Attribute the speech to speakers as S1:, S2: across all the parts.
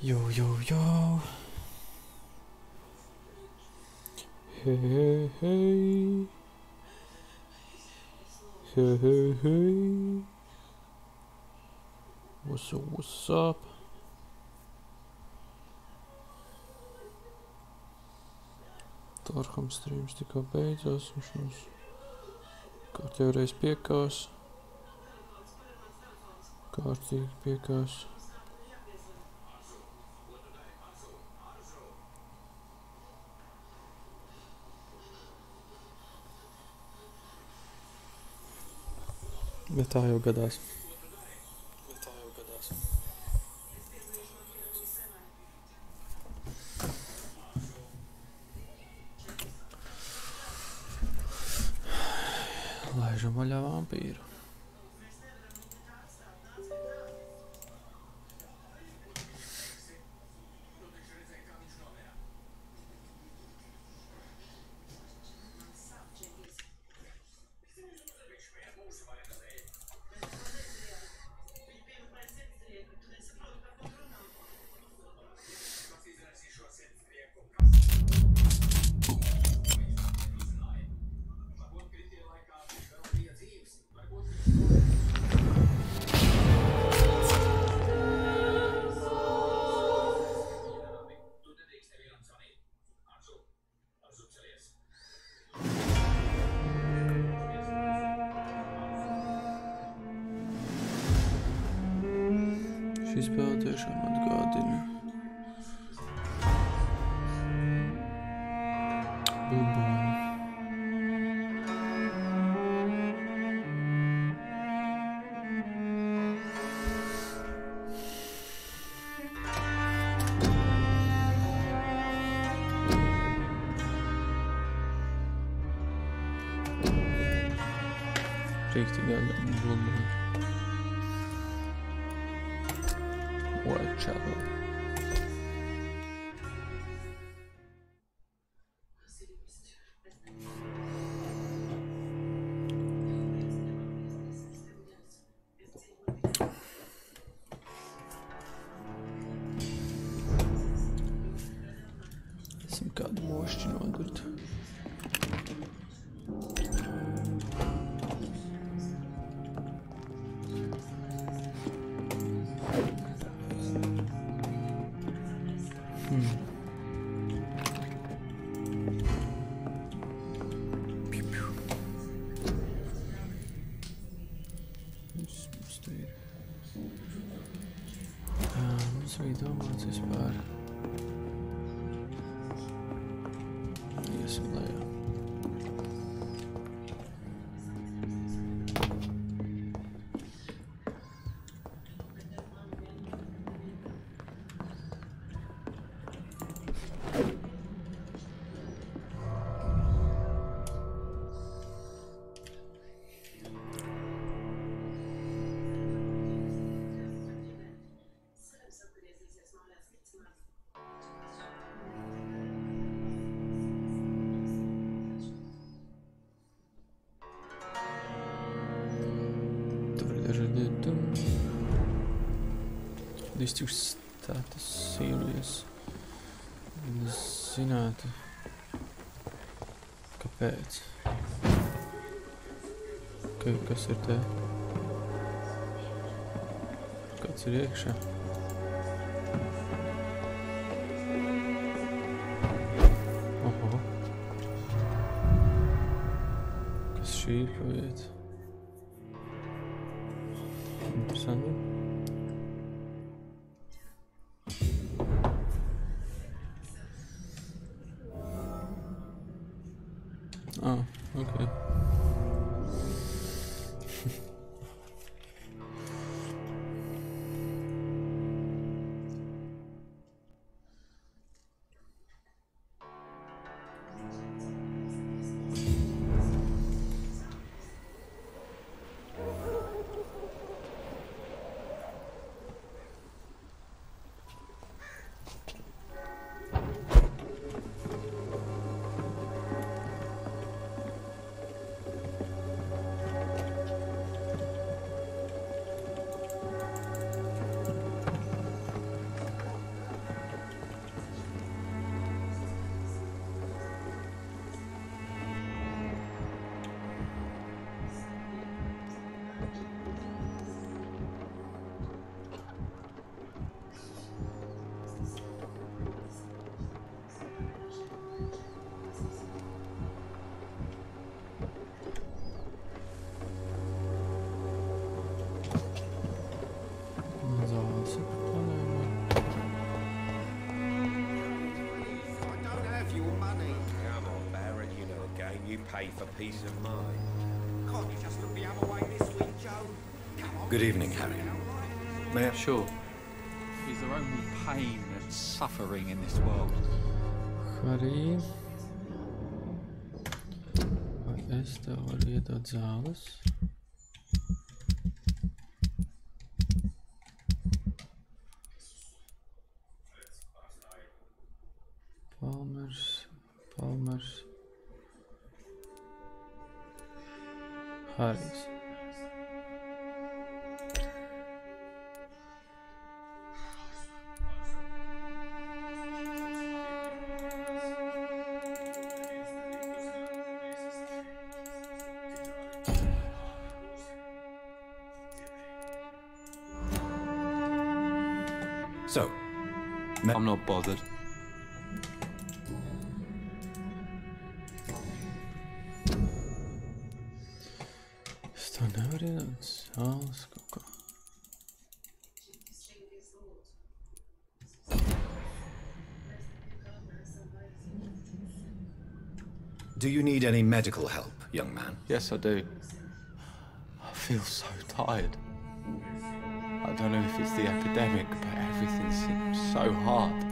S1: Jo. Hey. What's up? Torham streams tikko beidzās, viņš mums kārtīgi reiz piekās. Kārtīgi piekās. Bet tā jau gadās. Laižam vaļā vampīru. Šī spēle tiešām atgādina Bulboni. Rīktīgi Bulboni. Whitechapel. Esam kādu mošķi nodurt. Mums vajag domāt vispār. Iesim lejā. District status serious. Zinātu, kāpēc? Kas ir te? Kāds ir iekšā? Oho. Kas šī ir pa vieta? Interesanti. Ah, okay.
S2: pay for peace of mind. Can't you just look the other way this week, Joe? Come on.
S3: Good evening, Harry. May I...
S4: Sure. Is there only pain and suffering in this world?
S1: Harry. Vai es tev varu iedot zāles? Palmers. Harijs.
S3: So,
S4: I'm not bothered.
S1: Es to nevaru iedot zāles kaut kā.
S3: do you need any medical help, young man?
S4: Yes, I do. I feel so tired. I don't know if it's the epidemic, but everything seems so hard.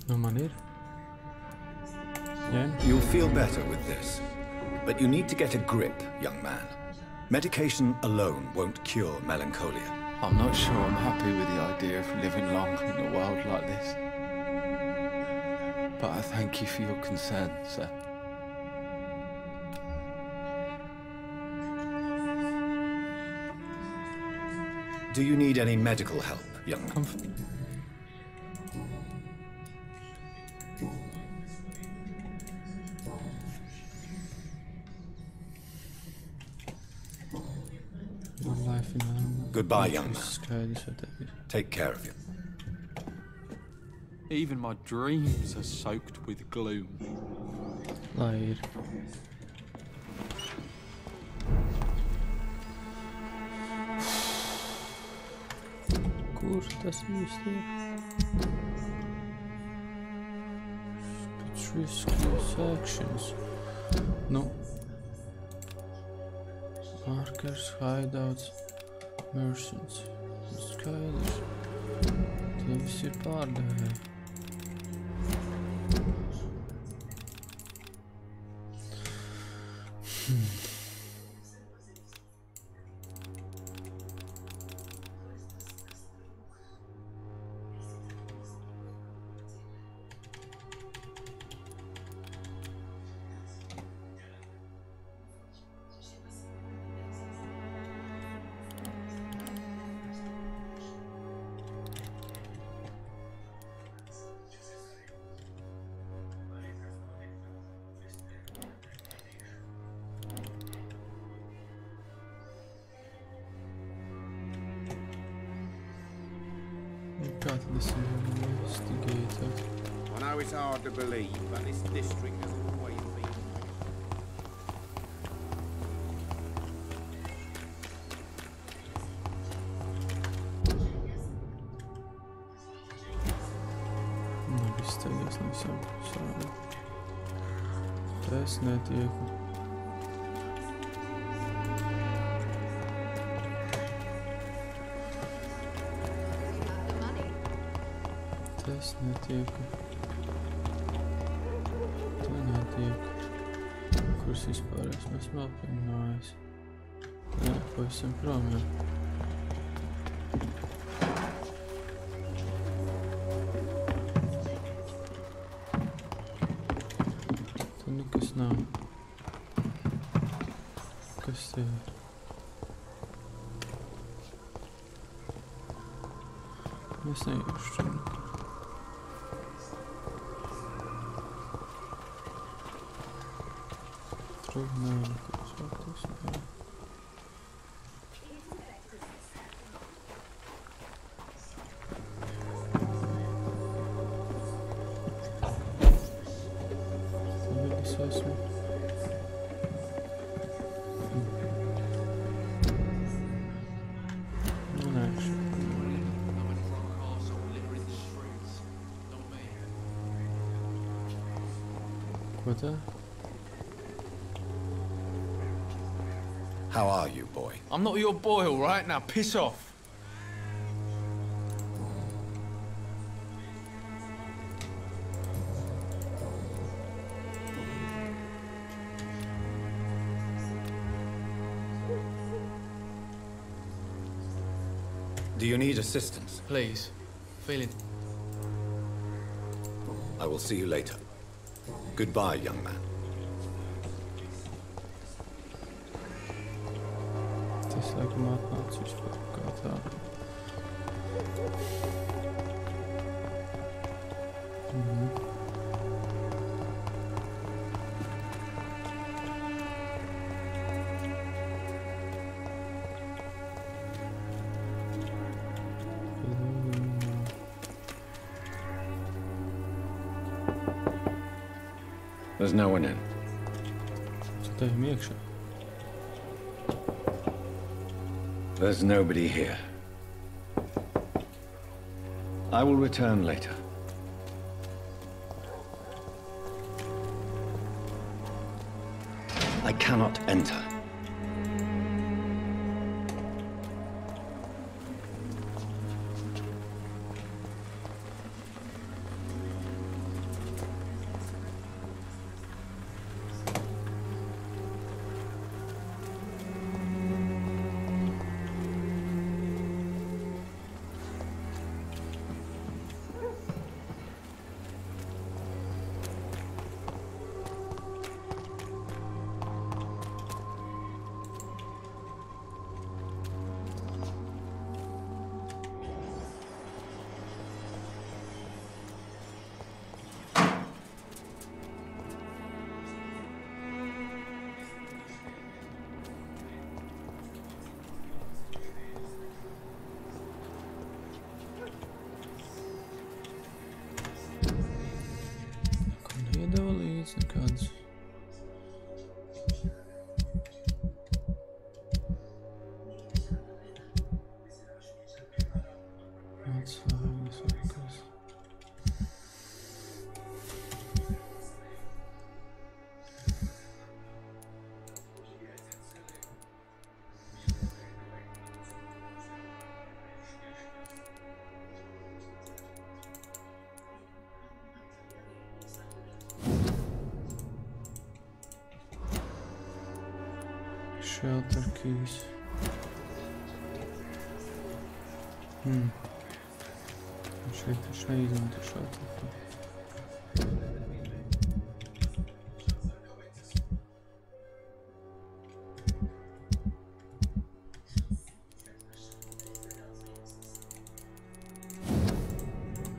S1: Nu man ir. Yeah.
S3: You'll feel better with this. But you need to get a grip, young man. Medication alone won't cure melancholia.
S4: I'm not sure I'm happy with the idea of living long in a world like this. But I thank you for your concern, sir.
S3: Do you need any medical help, young man? Goodbye, young man. Take care of you.
S4: Even my dreams are soaked with gloom.
S1: Lai ir. Kur tas īsti ir? Speech risks actions. Nu. Markers, hideouts, merchants. Skaidrs. Tie visi ir pārdevēji.
S2: I know it's hard to believe, but this district has always been...
S1: Izteikties nesam. Es netieku. Es netieku. Tu netieku. Kurš vispār esmu apvienojis? Jā, pavisam prom jau. Tu nekas nav. Kas te ir? Es neiešu. Nav nekas faktiski. Tagad es esmu. Nākšu. Ko tā?
S3: How are you, boy?
S4: I'm not your boy, all right? Now piss off.
S3: Do you need assistance?
S4: Please. Feeling...
S3: I will see you later. Goodbye, young man.
S1: Tas laikam atnāca vispār kā tā.
S3: There's no one in.
S1: Tad ejam iekšā.
S3: There's nobody here. I will return later. I cannot enter. Iedeva līdzi nekādas. Atsvārgas vai kas. Shelter keys. Šeit izmanto shelter key.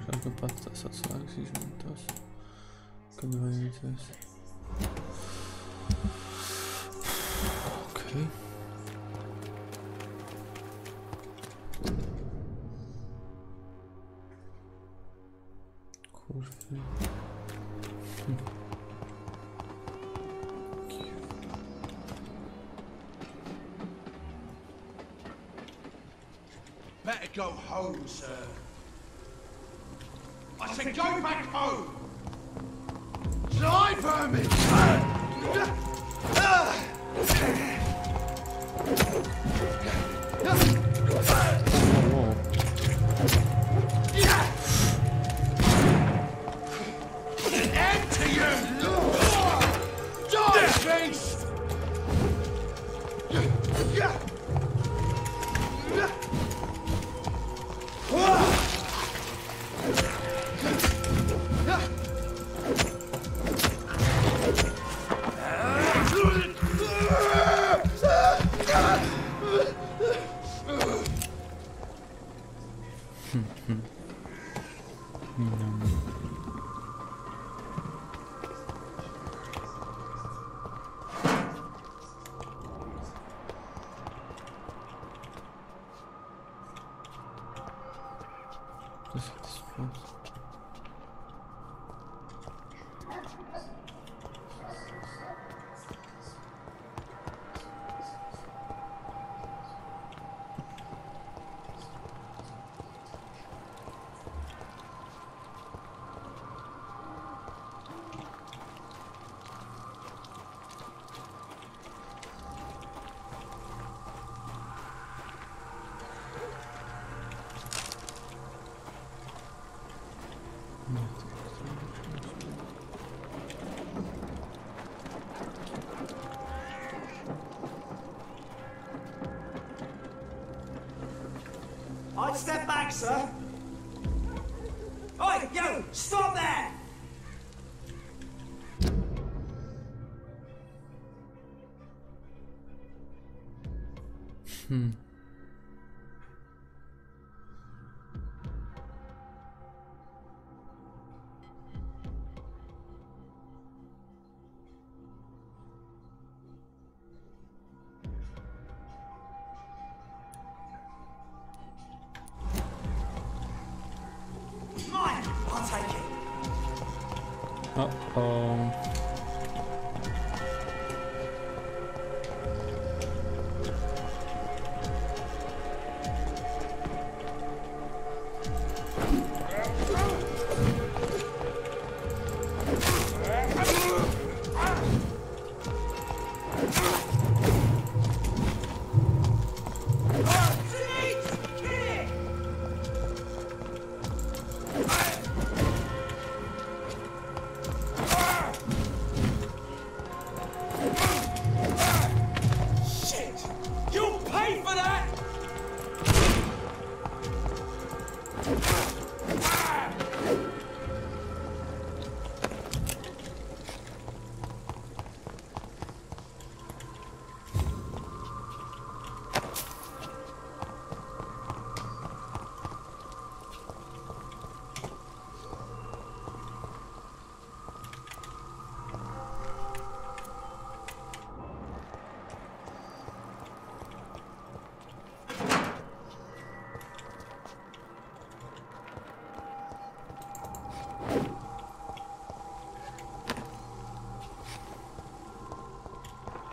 S3: Šādi pats tās atslēgas izmantos, kad vajadzēs. Okay. Kur
S2: Better go home, sir. I said go back home! Die, vermin! End to you! Die, beast! I'd step back, sir. Oi, you! Stop there! Mine! I'll take it.
S1: Uh-oh.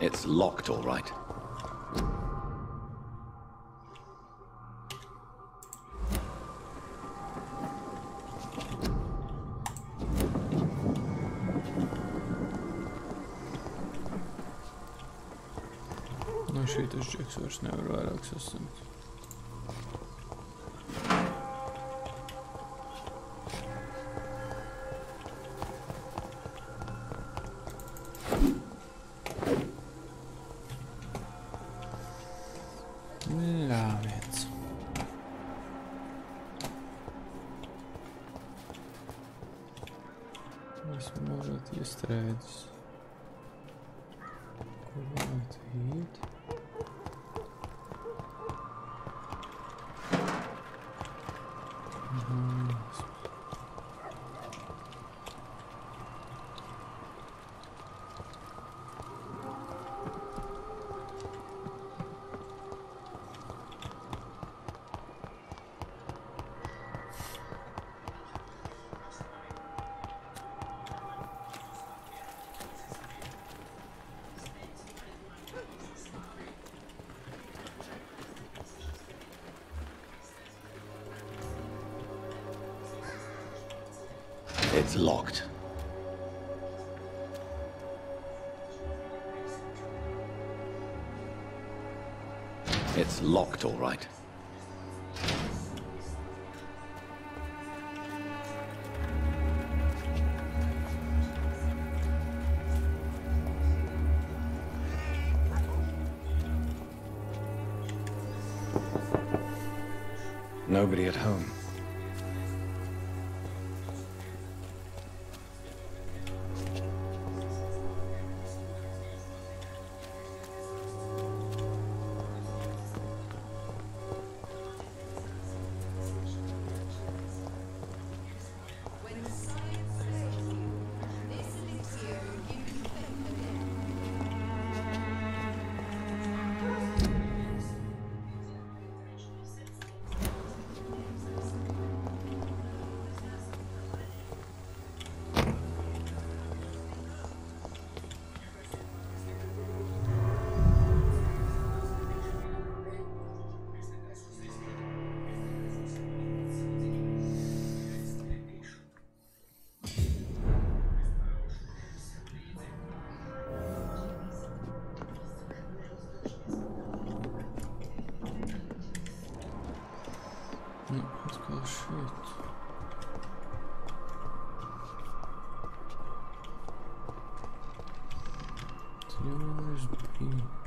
S3: It's locked, all right.
S1: Nu, šitas džeks vairs nevar vairāk sasniegt. Ļāviens. Esmu mazliet iestrēdzis. Kur varētu iet?
S3: It's locked. It's locked, all right. Nobody at home.
S1: creepy.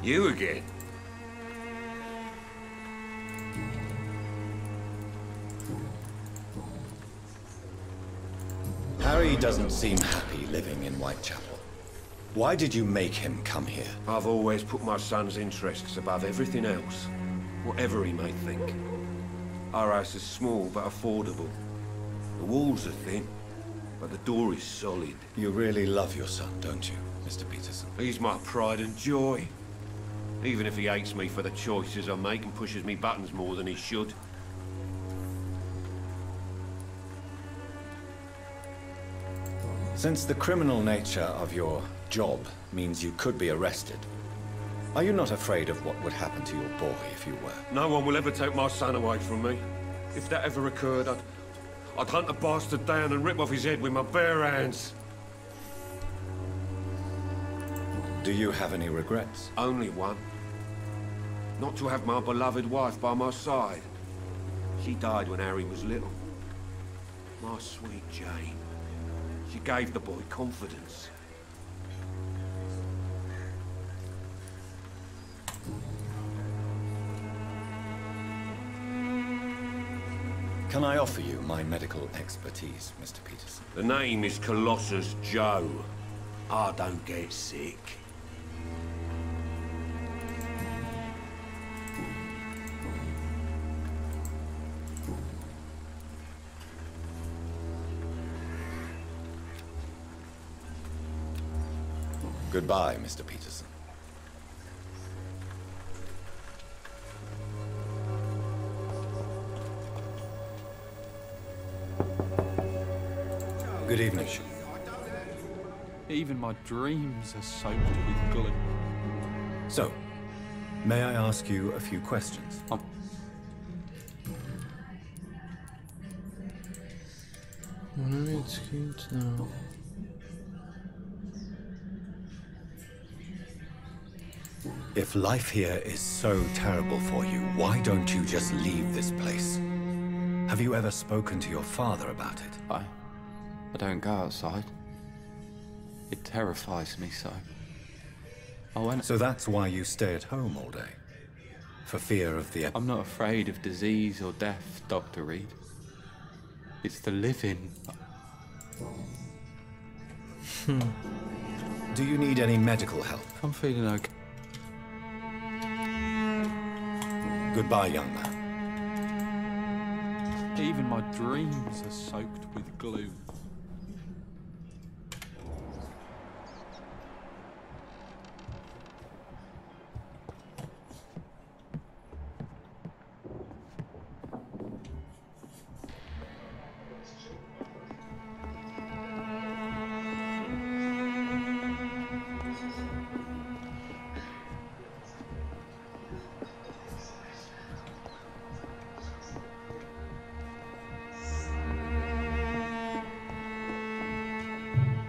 S5: You again?
S3: Harry doesn't seem happy living in Whitechapel. Why did you make him come here?
S5: I've always put my son's interests above everything else, whatever he may think. Our house is small but affordable. The walls are thin, but the door is solid.
S3: You really love your son, don't you, Mr. Peterson?
S5: He's my pride and joy. Even if he hates me for the choices I make and pushes me buttons more than he should.
S3: Since the criminal nature of your job means you could be arrested, are you not afraid of what would happen to your boy if you were?
S5: No one will ever take my son away from me. If that ever occurred, I'd hunt the bastard down and rip off his head with my bare hands.
S3: Do you have any regrets?
S5: Only one. Not to have my beloved wife by my side. She died when Harry was little. My sweet Jane. She gave the boy confidence.
S3: Can I offer you my medical expertise, Mr. Peterson?
S5: The name is Colossus Joe. I don't get sick.
S3: Goodbye, Mr. Peterson. Good evening.
S4: Even my dreams are soaked with glue.
S3: So, may I ask you a few questions?
S1: Wanna read skins now?
S3: If life here is so terrible for you, why don't you just leave this place? Have you ever spoken to your father about it?
S4: I don't go outside. It terrifies me so.
S3: So that's why you stay at home all day? For fear of the...
S4: I'm not afraid of disease or death, Dr. Reed. It's the living.
S3: Do you need any medical help?
S4: I'm feeling okay.
S3: Goodbye, young man.
S4: Even my dreams are soaked with glue.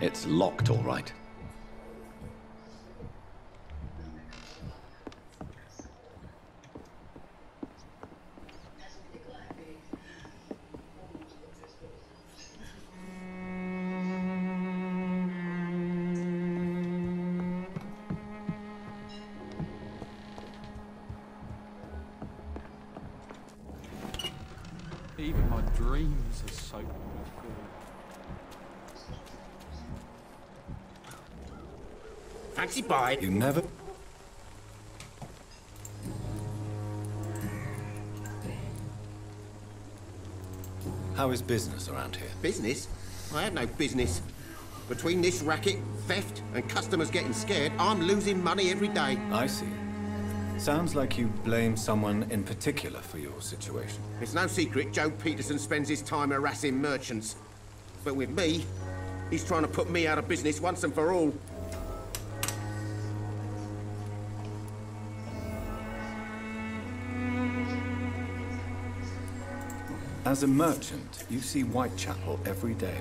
S3: It's locked, all right.
S4: Even my dreams are soaked with glue.
S2: Fancy bye.
S3: You never... How is business around here?
S2: Business? I have no business. Between this racket, theft, and customers getting scared, I'm losing money every day.
S3: I see. Sounds like you blame someone in particular for your situation.
S2: It's no secret Joe Peterson spends his time harassing merchants. But with me, he's trying to put me out of business once and for all.
S3: As a merchant, you see Whitechapel every day.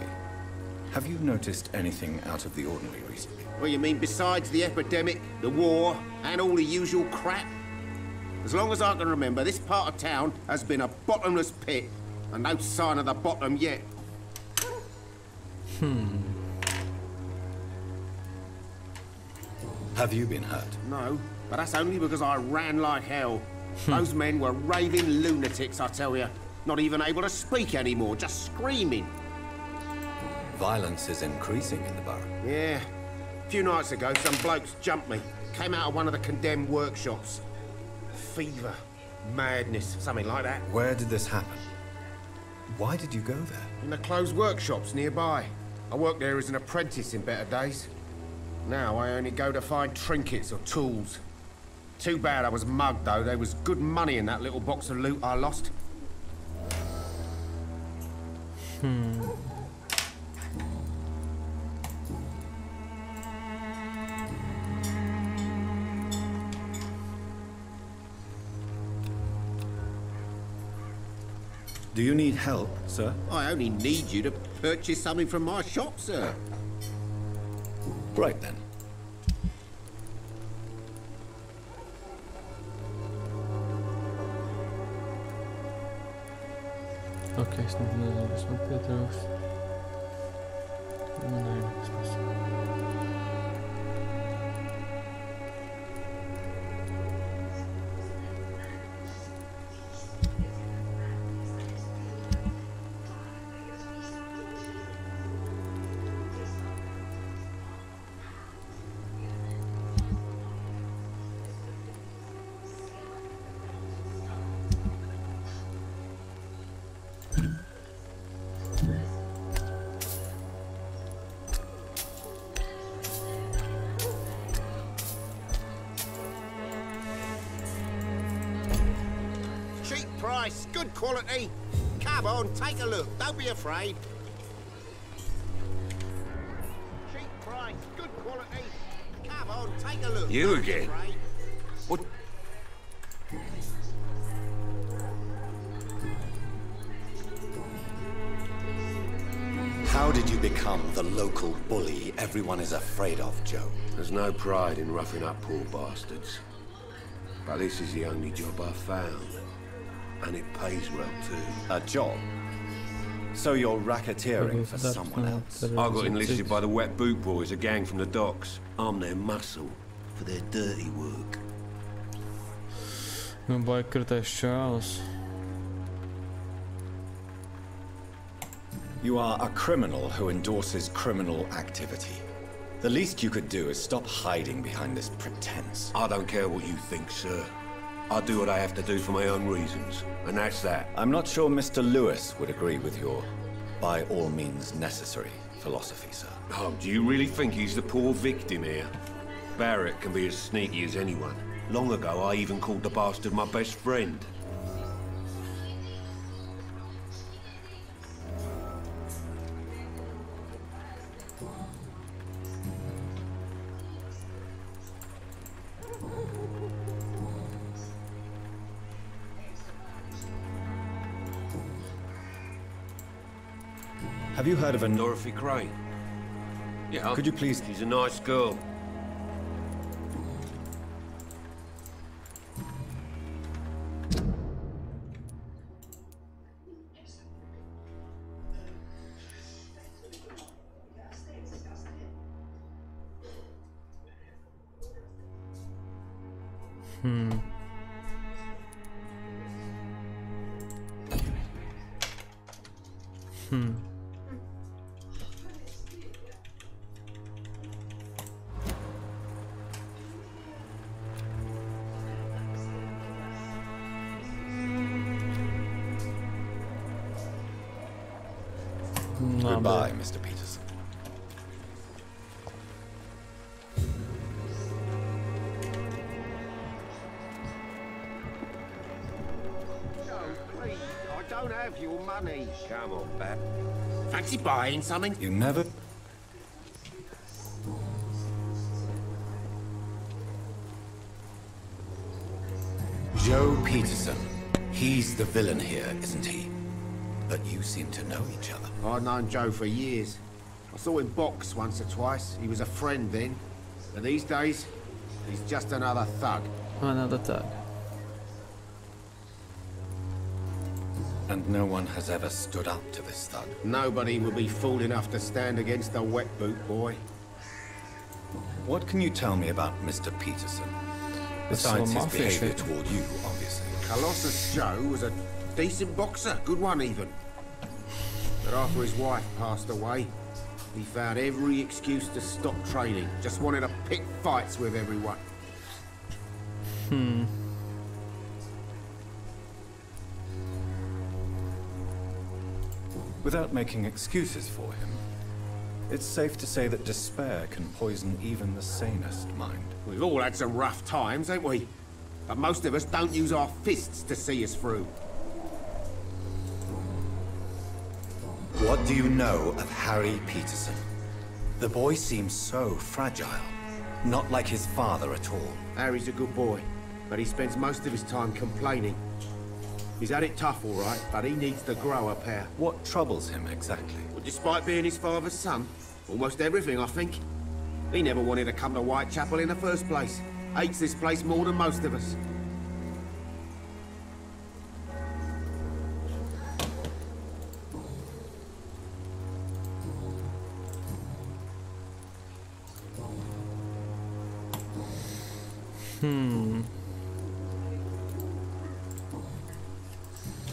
S3: Have you noticed anything out of the ordinary recently?
S2: What you mean besides the epidemic, the war, and all the usual crap? As long as I can remember, this part of town has been a bottomless pit, and no sign of the bottom yet.
S3: Have you been hurt?
S2: No, But that's only because I ran like hell. Those men were raving lunatics, I tell you. Not even able to speak anymore, just screaming.
S3: Violence is increasing in the borough.
S2: Yeah. A few nights ago, some blokes jumped me. Came out of one of the condemned workshops. Fever, madness, something like that.
S3: Where did this happen? Why did you go there?
S2: In the closed workshops nearby. I worked there as an apprentice in better days. Now I only go to find trinkets or tools. Too bad I was mugged, though. There was good money in that little box of loot I lost.
S3: Do you need help, sir?
S2: I only need you to purchase something from my shop, sir.
S3: Right then.
S1: Okej, stąd nie są Piotrów. No na jakiś sposób.
S2: Price, good quality. Come on, take a look. Don't be afraid. Cheap price, good quality. Come on, take a look.
S5: You again? What?
S3: How did you become the local bully everyone is afraid of, Joe?
S5: There's no pride in roughing up poor bastards. But this is the only job I've found. And it pays well, too.
S3: A job? So you're racketeering for someone else?
S5: I got enlisted by the Wet Boot Boys, a gang from the docks. I'm their muscle for their dirty work.
S1: No bajkrtais čāls.
S3: You are a criminal who endorses criminal activity. The least you could do is stop hiding behind this pretense.
S5: I don't care what you think, sir. I do what I have to do for my own reasons, and that's that.
S3: I'm not sure Mr. Lewis would agree with your by all means necessary philosophy, sir.
S5: Oh, do you really think he's the poor victim here? Barrett can be as sneaky as anyone. Long ago, I even called the bastard my best friend.
S3: Have you heard of a
S5: Dorotiju Krāniņu? Yeah.
S3: Could you please...
S5: She's a nice girl.
S3: Goodbye, Mr. Peterson.
S2: No, please, I don't have your money.
S5: Come on, Bat.
S2: Fancy buying something?
S3: You never... Joe Peterson. He's the villain here, isn't he? But you seem to know each other.
S2: I've known Joe for years. I saw him box once or twice. He was a friend then. But these days, he's just another thug.
S1: Another thug.
S3: And no one has ever stood up to this thug.
S2: Nobody would be fool enough to stand against a wet boot boy.
S3: What can you tell me about Mr. Peterson? Besides his behavior toward you, obviously.
S2: Colossus Joe was a decent boxer, good one even. But after his wife passed away, he found every excuse to stop training. Just wanted to pick fights with everyone.
S3: Without making excuses for him, it's safe to say that despair can poison even the sanest mind.
S2: We've all had some rough times, ain't we? But most of us don't use our fists to see us through.
S3: What do you know of Harry Peterson? The boy seems so fragile. Not like his father at all.
S2: Harry's a good boy, but he spends most of his time complaining. He's had it tough, all right, but he needs to grow a pair.
S3: What troubles him exactly?
S2: Well, despite being his father's son, almost everything, I think. He never wanted to come to Whitechapel in the first place. Hates this place more than most of us.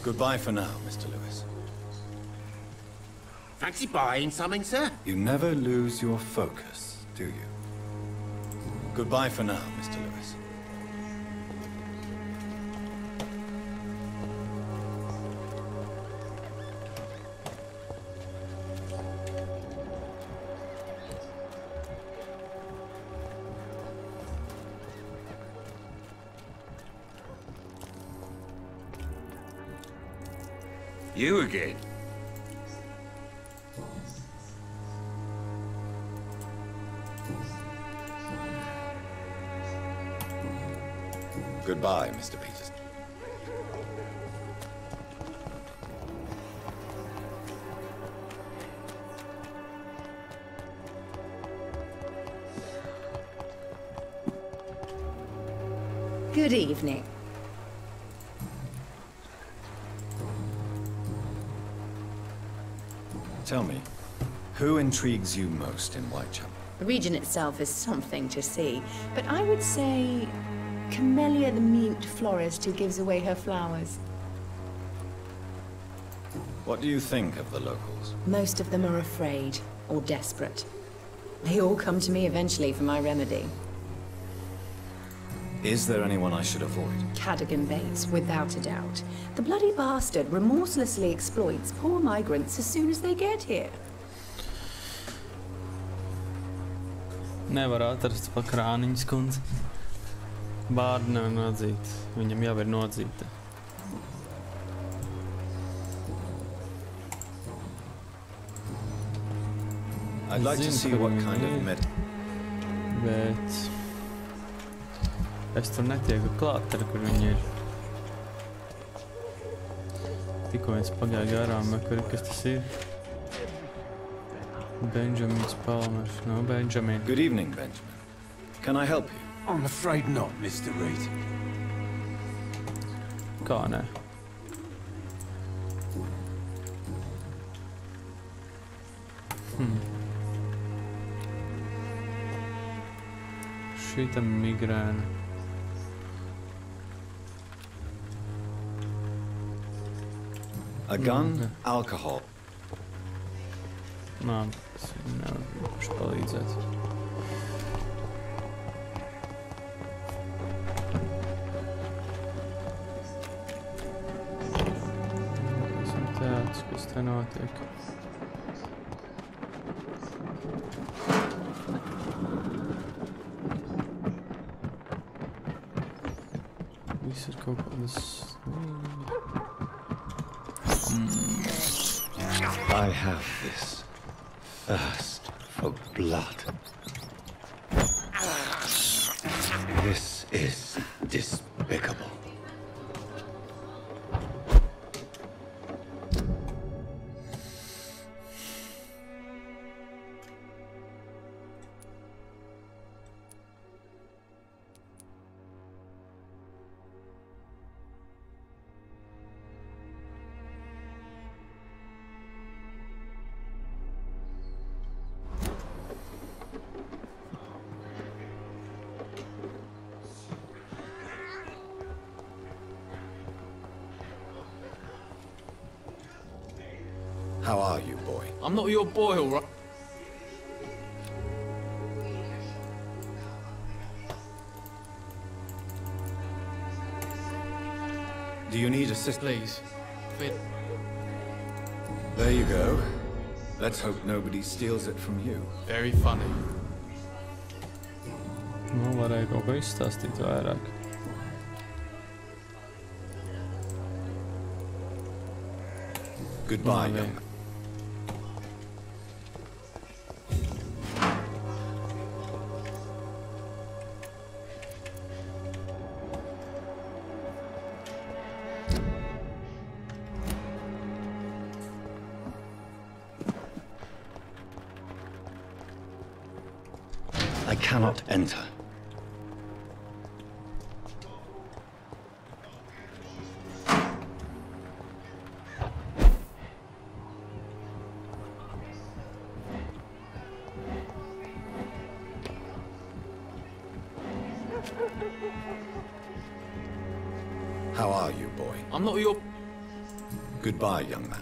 S3: Goodbye for now, Mr. Lewis.
S2: Fancy buying something, sir?
S3: You never lose your focus, do you? Goodbye for now, Mr. Lewis.
S5: You again?
S3: Goodbye, Mr. Peterson.
S6: Good evening.
S3: Tell me, who intrigues you most in Whitechapel?
S6: The region itself is something to see, but I would say Camellia the mute florist who gives away her flowers.
S3: What do you think of the locals?
S6: Most of them are afraid or desperate. They all come to me eventually for my remedy.
S3: Is there anyone I should avoid?
S6: Cadogan Bates, without a doubt. The bloody bastard remorselessly exploits poor migrants as soon as they get here.
S1: Nevar atrast pa Krāniņas kundzi. Bārdu nevar nodzīt. Viņam jau ir nodzīta.
S3: I'd like to see what kind of med...
S1: Bet... Es tur netieku klāt, tad, kur viņi ir. Tikko viens pagāja garām, kas tas ir? Benjamins Palmers. No, Benjamin.
S3: Good evening, Benjamin. Can I help you?
S7: I'm afraid not, Mr. Reed.
S1: Kā ne? Šita migrēna.
S3: A gun, alcohol.
S1: Nā, tas nevar palīdzēt. Esam tāds, kas te notiek. Viss ir kaut kādas...
S3: I have this thirst for blood. This is despicable. How are you, boy?
S4: I'm not your boy, all right?
S3: Do you need assistance?
S4: Please.
S3: There you go. Let's hope nobody steals it from you.
S4: Very funny.
S1: Nu, varēja kaut ko izstāstīt vairāk.
S3: Goodbye, young man. I cannot enter. How are you, boy?
S4: I'm not your...
S3: Goodbye, young man.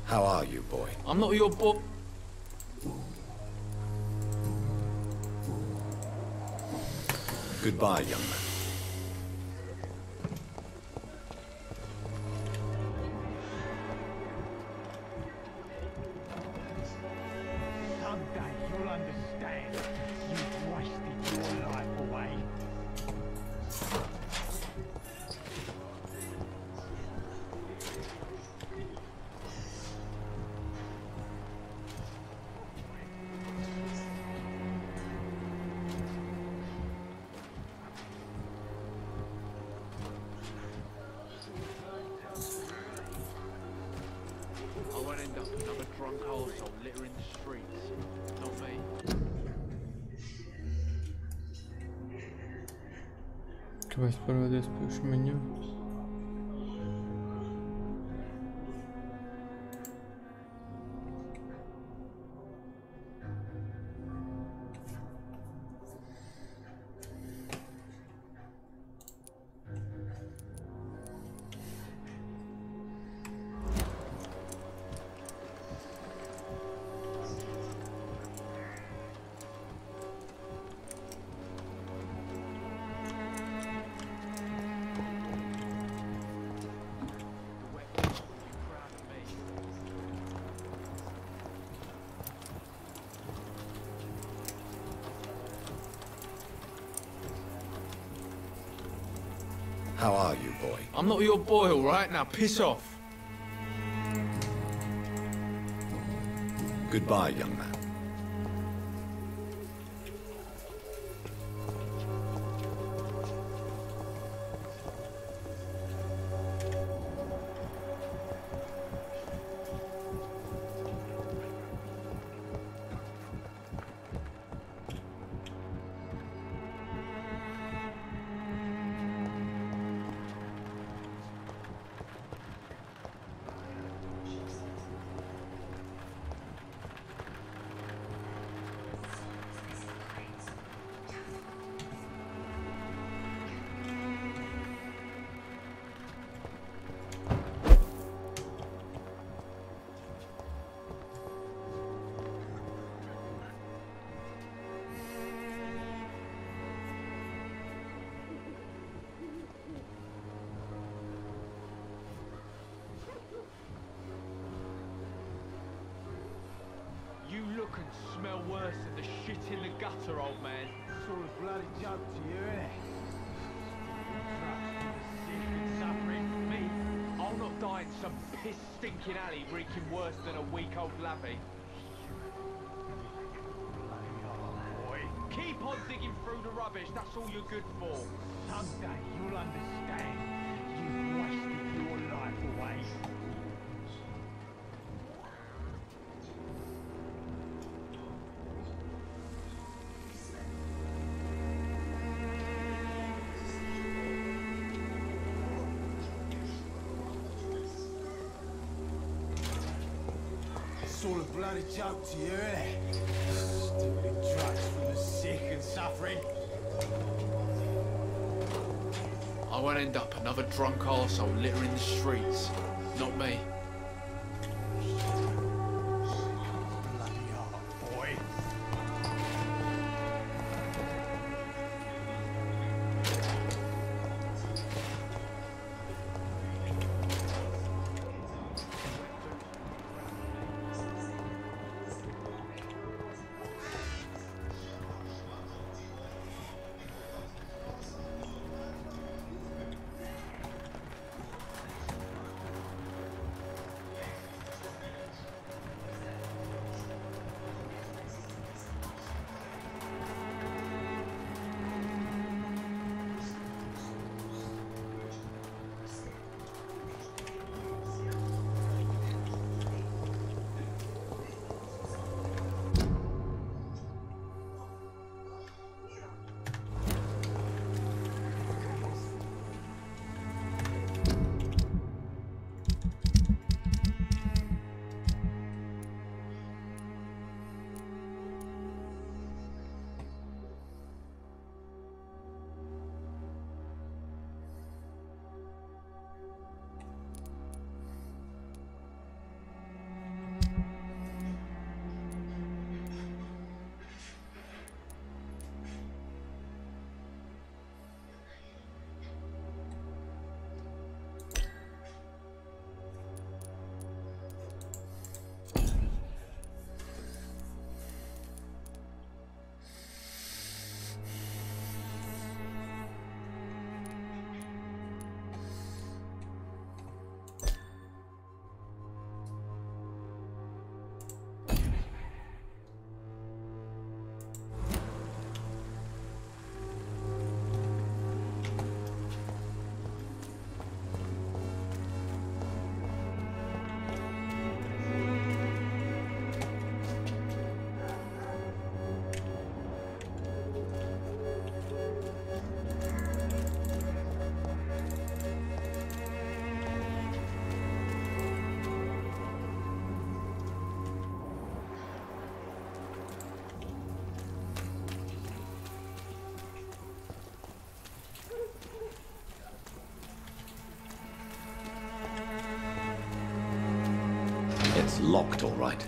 S3: How are you, boy?
S4: I'm not your boy.
S3: Goodbye, young man.
S8: Someday you'll understand. You've wasted your life away.
S4: I won't end up another drunk arsehole littering the streets. Not me.
S1: Kāpēc parodies priekš menu?
S3: How are you, boy?
S4: I'm not your boy, all right? Now piss off.
S3: Goodbye, young man.
S8: can smell worse than the shit in the gutter, old man.
S7: It's all a bloody joke to you, isn't it?
S8: Sick and suffering. Me, I'll not die in some piss-stinking alley reeking worse than a week-old lavvy. Boy, keep on digging through the rubbish. That's all you're good for.
S7: Someday you'll understand. You've wasted your life away. It's all a bloody joke to you, isn't it? Stupid drugs for the sick and suffering.
S4: I won't end up another drunk arsehole littering the streets. Not me.
S7: Bloody hard, boy.
S3: It's locked, all right.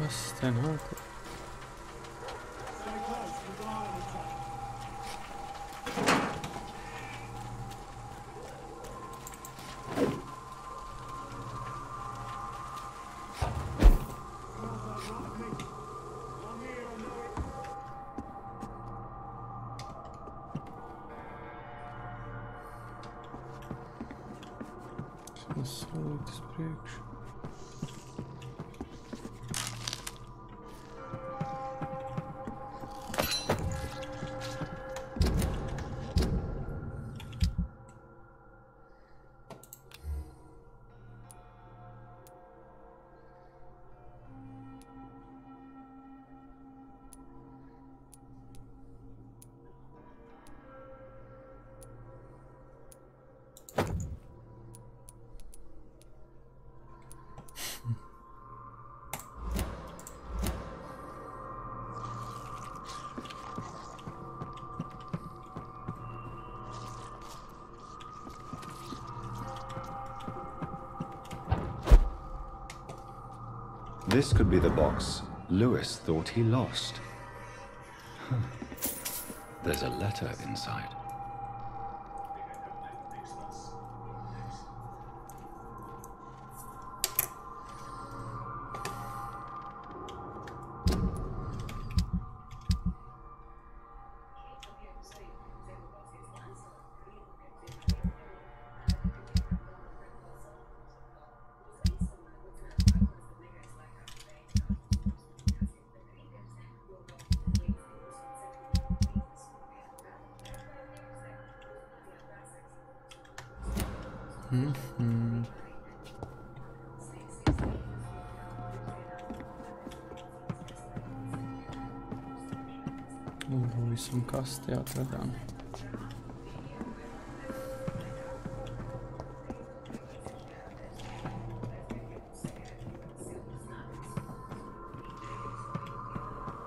S1: Kas te notiek? Solītis priekš.
S3: This could be the box Lewis thought he lost. There's a letter inside. Visam kasti atradām.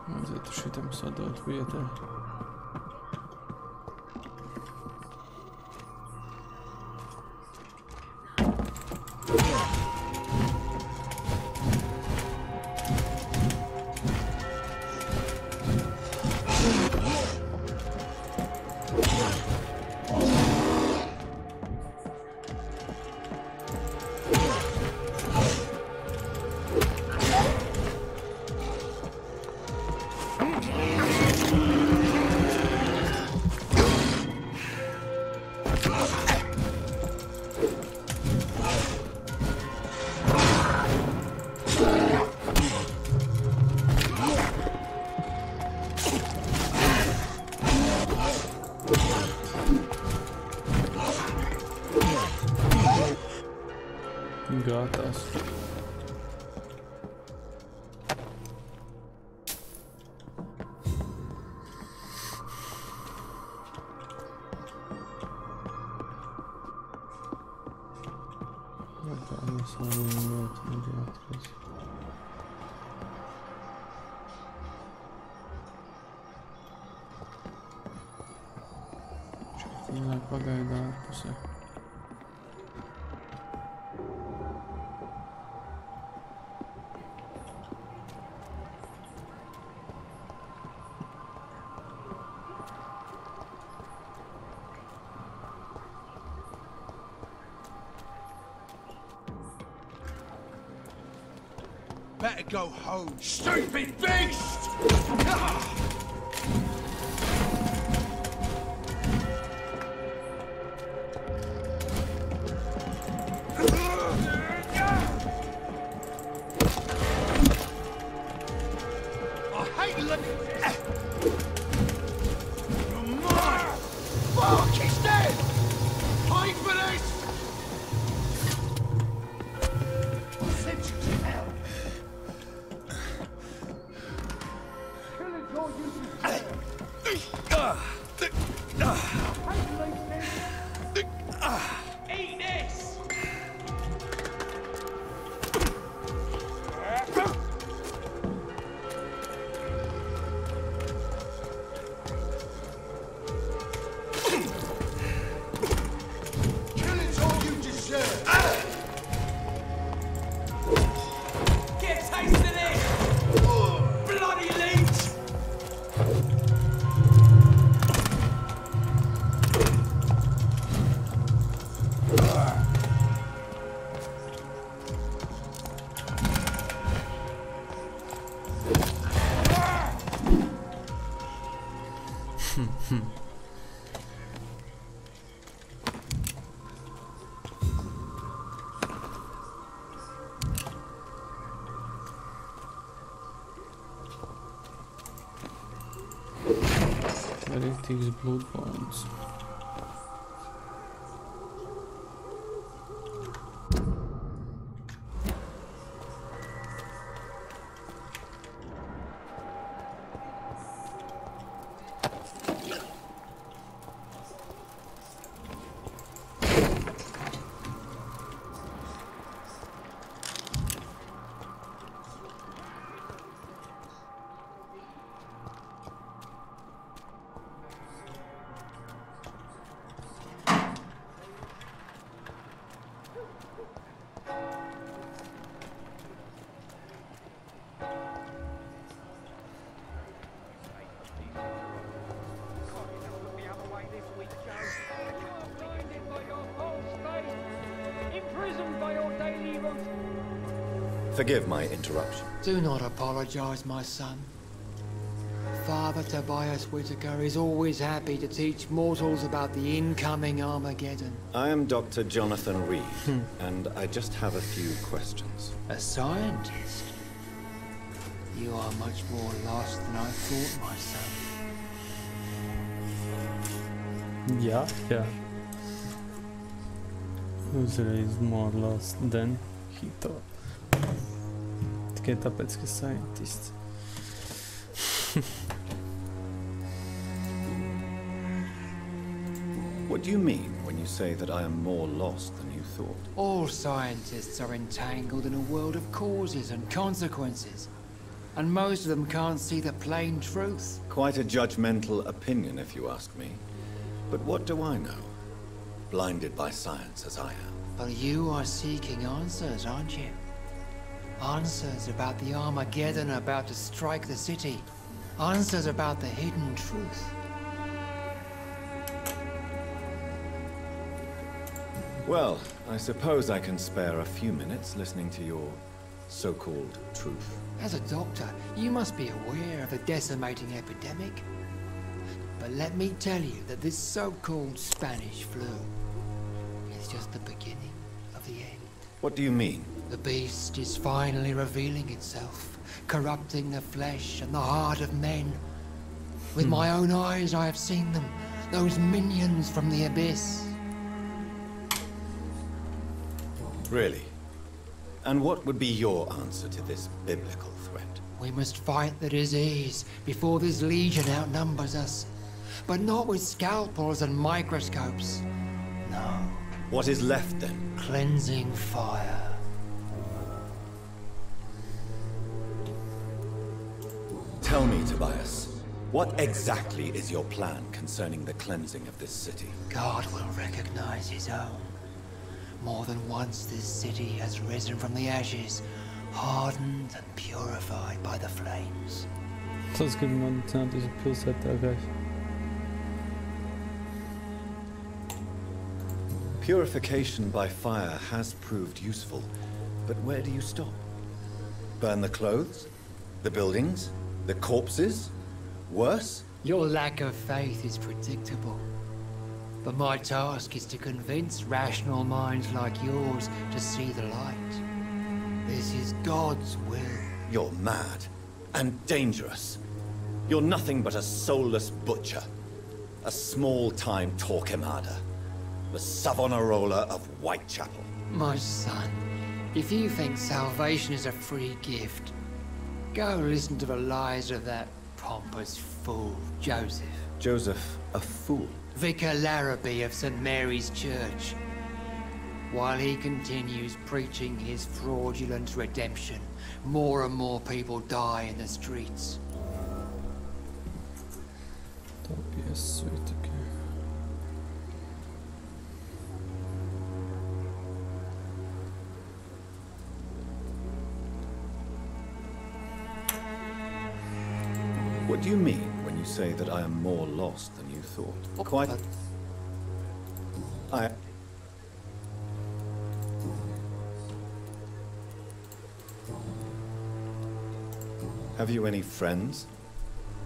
S3: Vajadzētu šitam sadot vietā. Gātās. Tā mēs vēl vienu ļoti neatrast. Šeit viņai pagaida ārpusē.
S7: Better go home, stupid beast! I hate looking. You're mine! Fuck, he's dead! Pay for this! I sent you to hell. Killing's all you Eat this! Killing's all you deserve.
S8: Get a taste of this!
S1: Rīktīgs blūdvāns.
S3: Forgive my interruption.
S9: Do not apologize, my son. Father Tobias Whitaker is always happy to teach mortals about the incoming Armageddon.
S3: I am Dr. Jonathan Reed, and I just have a few questions.
S9: A scientist? You are much more lost than I thought, my son.
S1: Yeah. Uzreiz more lost than he thought. Tikai tāpēc, ka scientists.
S3: What do you mean when you say that I am more lost than you thought?
S9: All scientists are entangled in a world of causes and consequences, and most of them can't see the plain truth.
S3: Quite a judgmental opinion, if you ask me. But what do I know? Blinded by science as I am.
S9: But you are seeking answers, aren't you? Answers about the Armageddon about to strike the city. Answers about the hidden truth.
S3: Well, I suppose I can spare a few minutes listening to your so-called truth.
S9: As a doctor, you must be aware of the decimating epidemic. But let me tell you that this so-called Spanish flu is just the beginning of the end.
S3: What do you mean?
S9: The beast is finally revealing itself, corrupting the flesh and the heart of men. With my own eyes I have seen them, those minions from the abyss.
S3: Really? And what would be your answer to this biblical threat?
S9: We must fight the disease before this legion outnumbers us. But not with scalpels and microscopes. No.
S3: What is left then?
S9: Cleansing fire.
S3: Tell me, Tobias, what exactly is your plan concerning the cleansing of this city?
S9: God will recognize his own. More than once this city has risen from the ashes, hardened and purified by the flames.
S1: Tas grib man cenāt uz pilsētā gājis.
S3: Purification by fire has proved useful, but where do you stop? Burn the clothes? The buildings? The corpses? Worse?
S9: Your lack of faith is predictable. But my task is to convince rational minds like yours to see the light. This is God's will.
S3: You're mad and dangerous. You're nothing but a soulless butcher. A small-time Torquemada. The Savonarola of Whitechapel.
S9: My son, if you think salvation is a free gift, go listen to the lies of that pompous fool, Joseph.
S3: Joseph, a fool?
S9: Vicar Larrabee of St. Mary's Church. While he continues preaching his fraudulent redemption, more and more people die in the streets.
S1: Tobias Whitaker.
S3: What do you mean when you say that I am more lost than you thought? Quite... Have you any friends?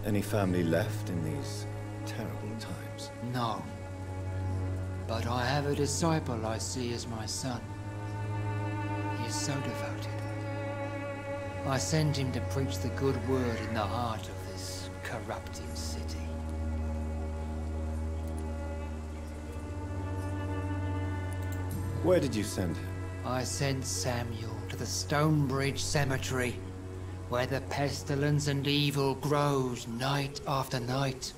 S3: Any family left in these terrible times.
S9: No. But I have a disciple I see as my son. He is so devoted. I sent him to preach the good word in the heart of this corrupted city.
S3: Where did you send him?
S9: I sent Samuel to the Stonebridge Cemetery, where the pestilence and evil grows night after night.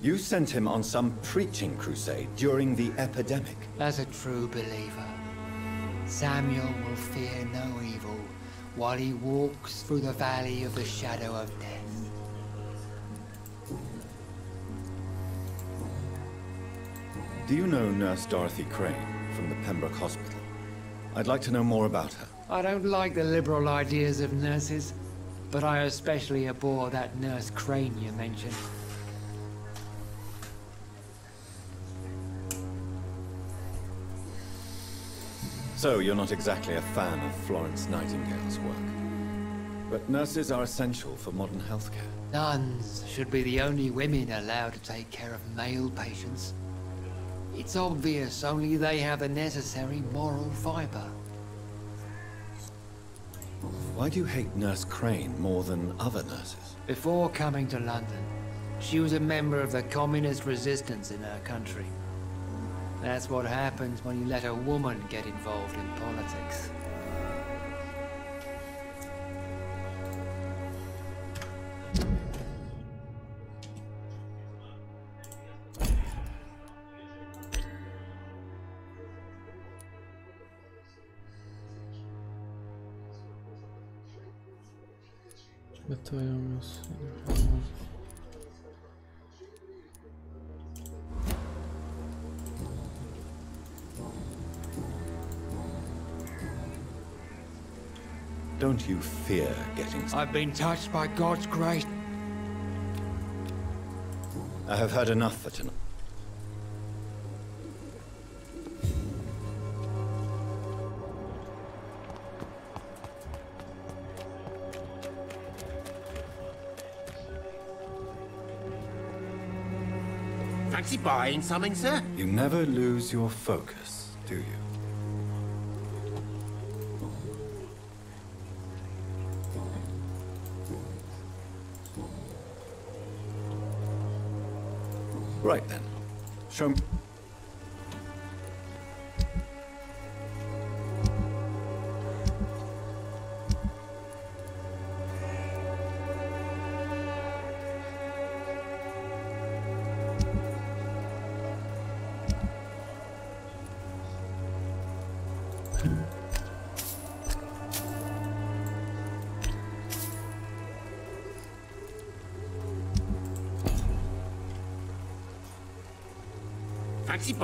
S3: You sent him on some preaching crusade during the epidemic.
S9: As a true believer, Samuel will fear no evil while he walks through the valley of the shadow of death.
S3: Do you know Nurse Dorothy Crane from the Pembroke Hospital? I'd like to know more about her.
S9: I don't like the liberal ideas of nurses, but I especially abhor that Nurse Crane you mentioned.
S3: So, you're not exactly a fan of Florence Nightingale's work. But nurses are essential for modern healthcare.
S9: Nuns should be the only women allowed to take care of male patients. It's obvious only they have the necessary moral fiber.
S3: Why do you hate Nurse Crane more than other nurses?
S9: Before coming to London, she was a member of the communist resistance in her country. That's what happens when you let a woman get involved in politics.
S3: Don't you fear getting...
S9: I've been touched by God's grace.
S3: I have heard enough for tonight.
S2: Fancy buying something, sir?
S3: You never lose your focus, do you? Right then. Show me.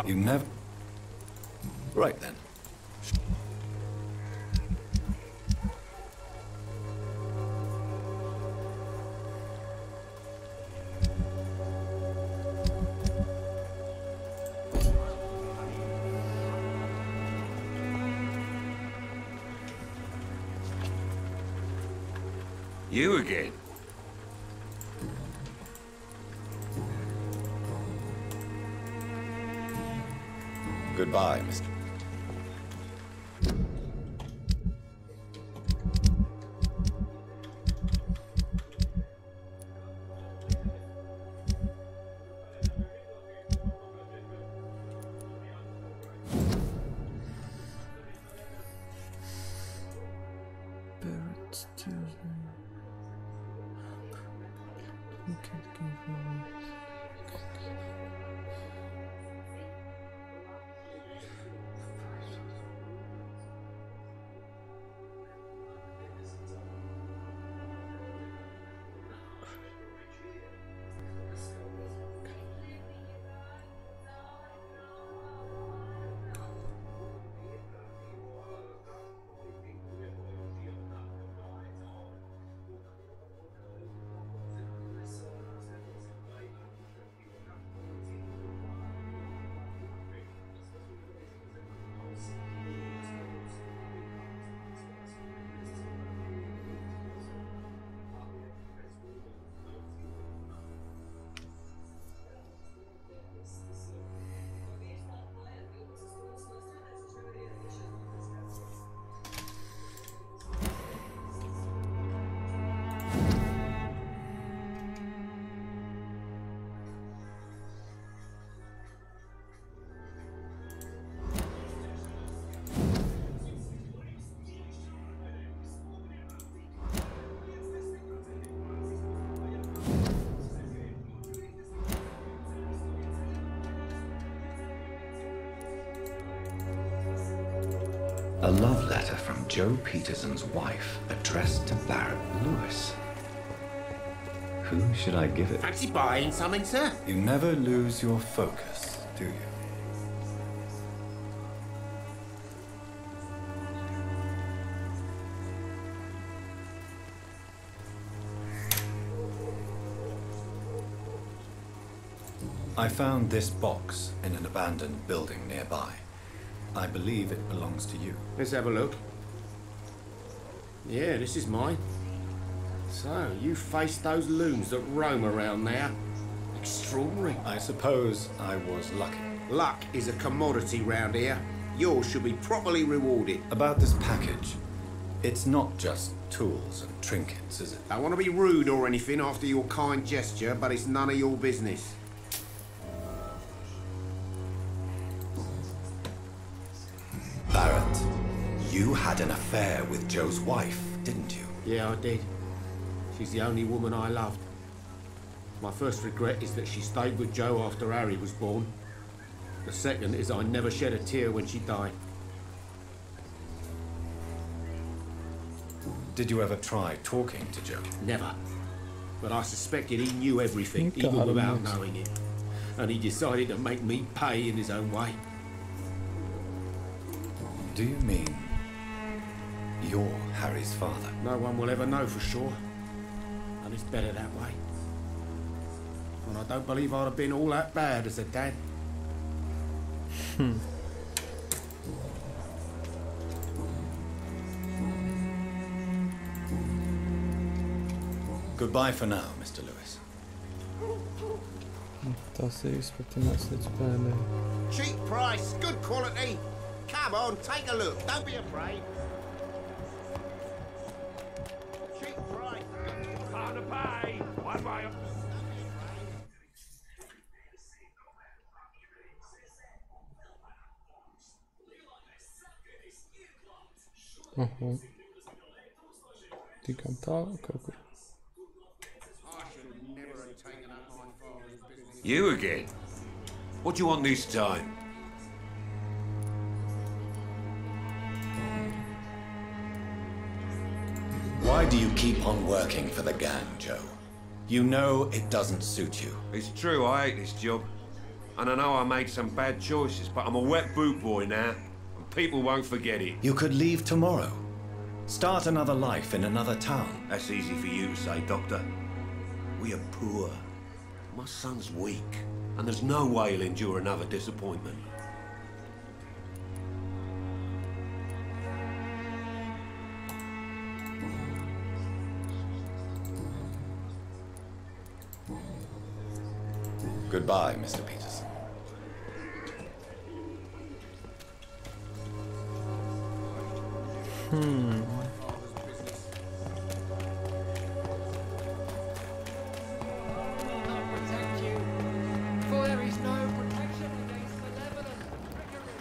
S3: You never... Right then.
S5: You again?
S3: Goodbye, Mr. A love letter from Joe Peterson's wife, addressed to Barrett Lewis. Who should I give it?
S2: Fancy buying something, sir?
S3: You never lose your focus, do you? I found this box in an abandoned building nearby. I believe it belongs to you.
S2: Let's have a look. Yeah, this is mine. So, you faced those loons that roam around there. Extraordinary.
S3: I suppose I was lucky.
S2: Luck is a commodity round here. Yours should be properly rewarded.
S3: About this package, it's not just tools and trinkets, is it?
S2: I want to be rude or anything after your kind gesture, but it's none of your business.
S3: Barrett, you had an affair with Joe's wife, didn't you?
S2: Yeah, I did. She's the only woman I loved. My first regret is that she stayed with Joe after Harry was born. The second is I never shed a tear when she died.
S3: Did you ever try talking to Joe?
S2: Never. But I suspected he knew everything,
S1: God,
S2: even without
S1: yes.
S2: knowing it. And he decided to make me pay in his own way.
S3: Do you mean you're Harry's father?
S2: No one will ever know for sure. And it's better that way. And I don't believe I'd have been all that bad as a dad.
S3: Goodbye for now, Mr. Lewis.
S1: Tas ir izpratināts līdz pēdējai.
S2: Cheap price, good quality. Come on, take a look. Don't be afraid. Cheap price.
S8: Time to pay. One way.
S1: Aha. Tikām tālu kaut kur.
S5: You again? What do you want this time?
S3: Why do you keep on working for the gang, Joe? You know it doesn't suit you.
S5: It's true, I hate this job. And I know I made some bad choices, but I'm a wet boot boy now, and people won't forget it.
S3: You could leave tomorrow. Start another life in another town.
S5: That's easy for you to say, Doctor. We are poor. My son's weak, and there's no way he'll endure another disappointment.
S3: Goodbye, Mr. Peterson.
S9: Not protect you, for there is no protection against malevolent trickery.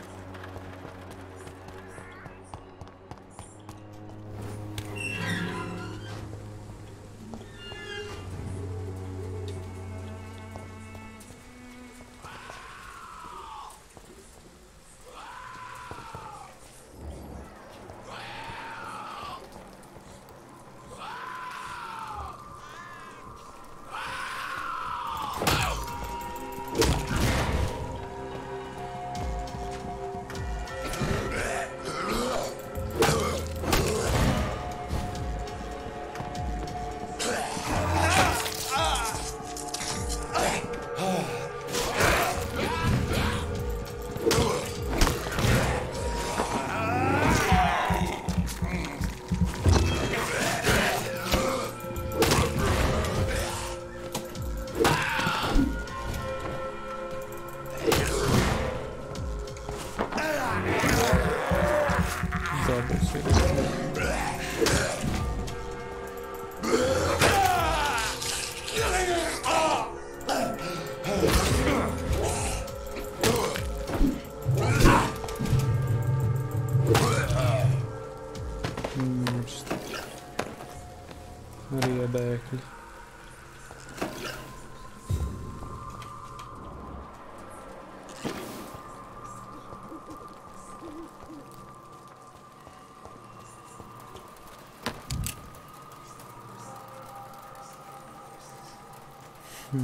S1: Tā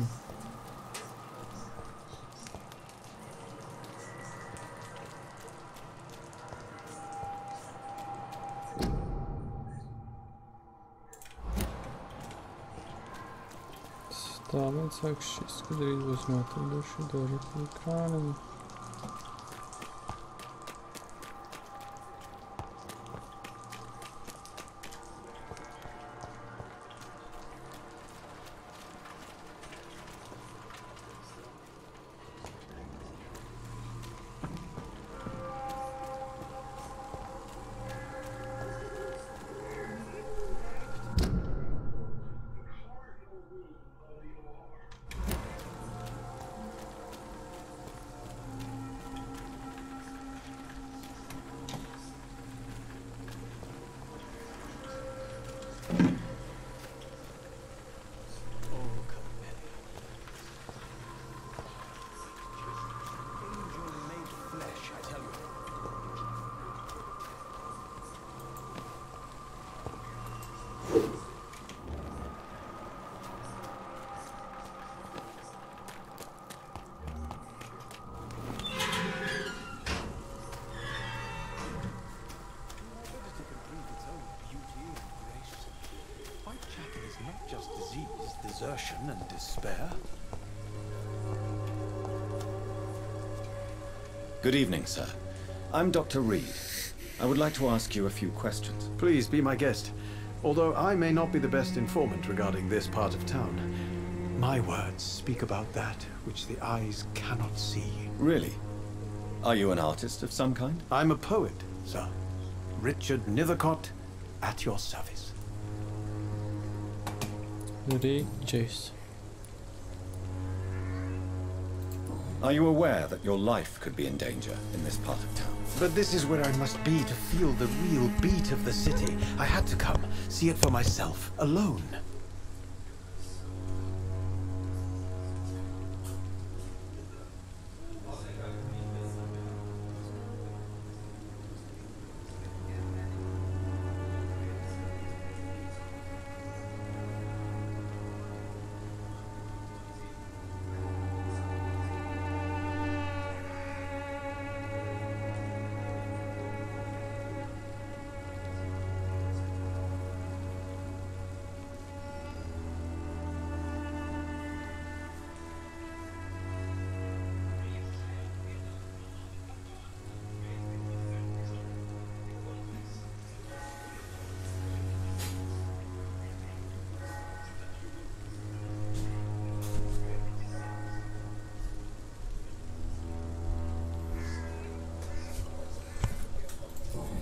S1: vecāks šis skudrīt būs noturduši Dorotiju Krāniņu.
S7: Desertion and despair.
S3: Good evening, sir. I'm Dr. Reed. I would like to ask you a few questions.
S10: Please be my guest. Although I may not be the best informant regarding this part of town, my words speak about that which the eyes cannot see.
S3: Really? Are you an artist of some kind?
S10: I'm a poet, sir. Richard Nethercott, at your service.
S1: Jace.
S3: Are you aware that your life could be in danger in this part of town?
S10: But this is where I must be to feel the real beat of the city. I had to come, see it for myself, alone.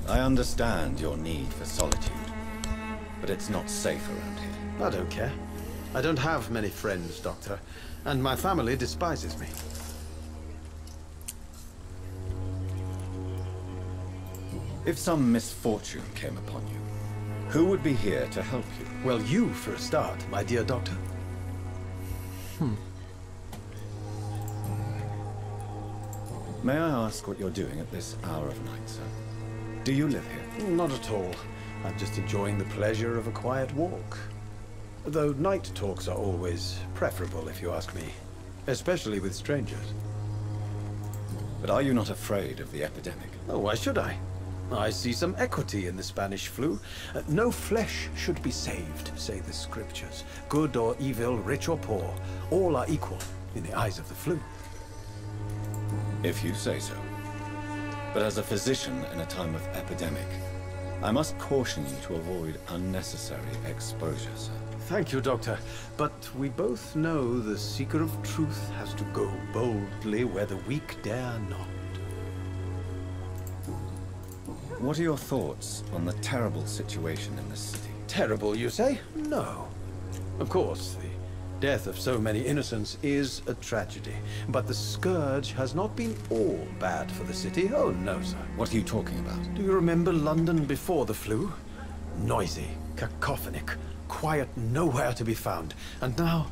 S3: I understand your need for solitude, but it's not safe around here.
S10: I don't care. I don't have many friends, Doctor, and my family despises me.
S3: If some misfortune came upon you, who would be here to help you?
S10: Well, you for a start, my dear Doctor.
S3: May I ask what you're doing at this hour of night, sir? Do you live here?
S10: Not at all. I'm just enjoying the pleasure of a quiet walk. Though night talks are always preferable, if you ask me. Especially with strangers.
S3: But are you not afraid of the epidemic?
S10: Oh, why should I? I see some equity in the Spanish flu. No flesh should be saved, say the scriptures. Good or evil, rich or poor, all are equal in the eyes of the flu.
S3: If you say so. But as a physician in a time of epidemic, I must caution you to avoid unnecessary exposure, sir.
S10: Thank you, Doctor. But we both know the seeker of truth has to go boldly where the weak dare not.
S3: What are your thoughts on the terrible situation in this city?
S10: Terrible, you say? No. Of course, the death of so many innocents is a tragedy. But the scourge has not been all bad for the city. Oh, no, sir.
S3: What are you talking about?
S10: Do you remember London before the flu? Noisy, cacophonic, quiet nowhere to be found. And now,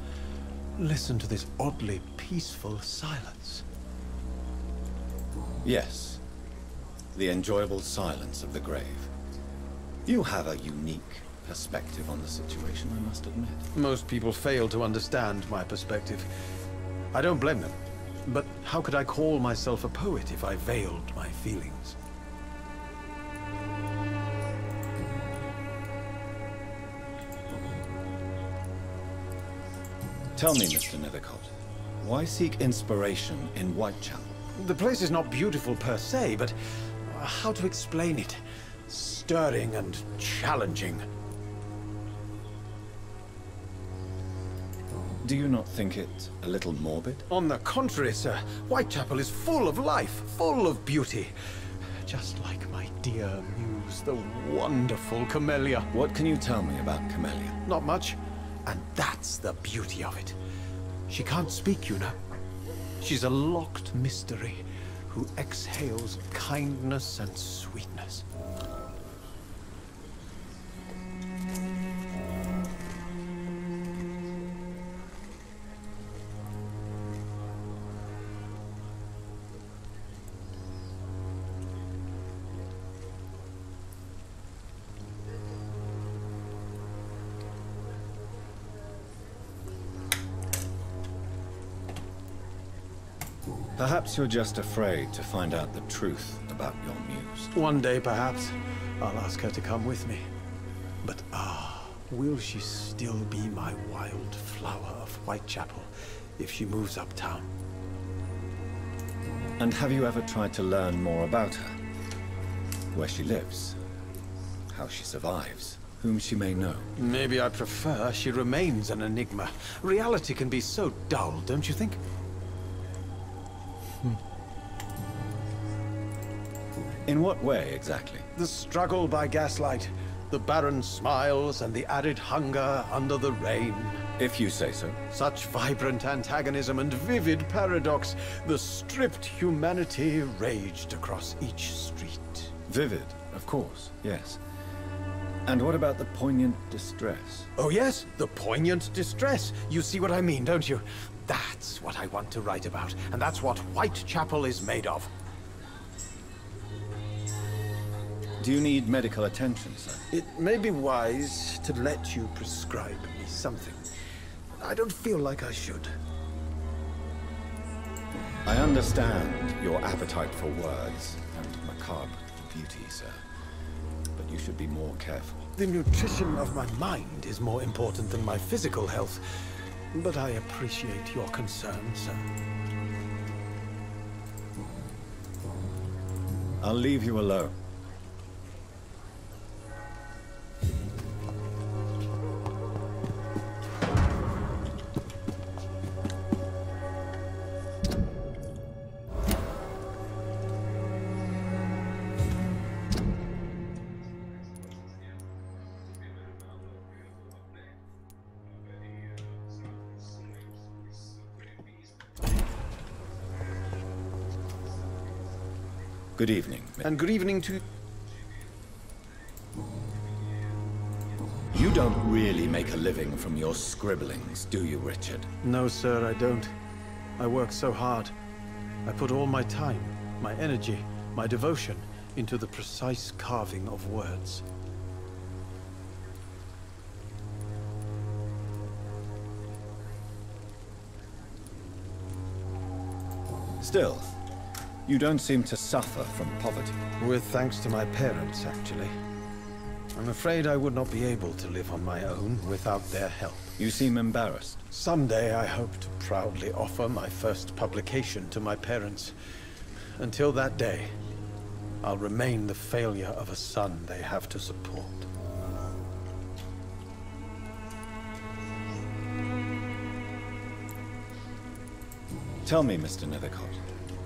S10: listen to this oddly peaceful silence.
S3: Yes. The enjoyable silence of the grave. You have a unique perspective on the situation, I must admit.
S10: Most people fail to understand my perspective. I don't blame them. But how could I call myself a poet if I veiled my feelings?
S3: Tell me, Mr. Nethercott, why seek inspiration in Whitechapel?
S10: The place is not beautiful per se, but how to explain it? Stirring and challenging.
S3: Do you not think it a little morbid?
S10: On the contrary, sir. Whitechapel is full of life, full of beauty. Just like my dear muse, the wonderful Camellia.
S3: What can you tell me about Camellia?
S10: Not much. And that's the beauty of it. She can't speak, you know. She's a locked mystery who exhales kindness and sweetness.
S3: Perhaps you're just afraid to find out the truth about your muse.
S10: One day, perhaps, I'll ask her to come with me. But will she still be my wild flower of Whitechapel if she moves uptown?
S3: And have you ever tried to learn more about her? Where she lives? How she survives? Whom she may know?
S10: Maybe I prefer she remains an enigma. Reality can be so dull, don't you think?
S3: In what way, exactly?
S10: The struggle by gaslight, the barren smiles, and the added hunger under the rain.
S3: If you say so.
S10: Such vibrant antagonism and vivid paradox. The stripped humanity raged across each street.
S3: Vivid, of course, yes. And what about the poignant distress?
S10: Oh yes, the poignant distress. You see what I mean, don't you? That's what I want to write about, and that's what Whitechapel is made of.
S3: Do you need medical attention, sir?
S10: It may be wise to let you prescribe me something. I don't feel like I should.
S3: I understand your appetite for words and macabre beauty, sir. But you should be more careful.
S10: The nutrition of my mind is more important than my physical health. But I appreciate your concern, sir.
S3: I'll leave you alone. Good evening.
S10: And good evening to...
S3: You don't really make a living from your scribblings, do you, Richard?
S10: No, sir, I don't. I work so hard. I put all my time, my energy, my devotion into the precise carving of words.
S3: Still, you don't seem to suffer from poverty.
S10: With thanks to my parents, actually. I'm afraid I would not be able to live on my own without their help.
S3: You seem embarrassed.
S10: Someday I hope to proudly offer my first publication to my parents. Until that day, I'll remain the failure of a son they have to support.
S3: Tell me, Mr. Nethercott,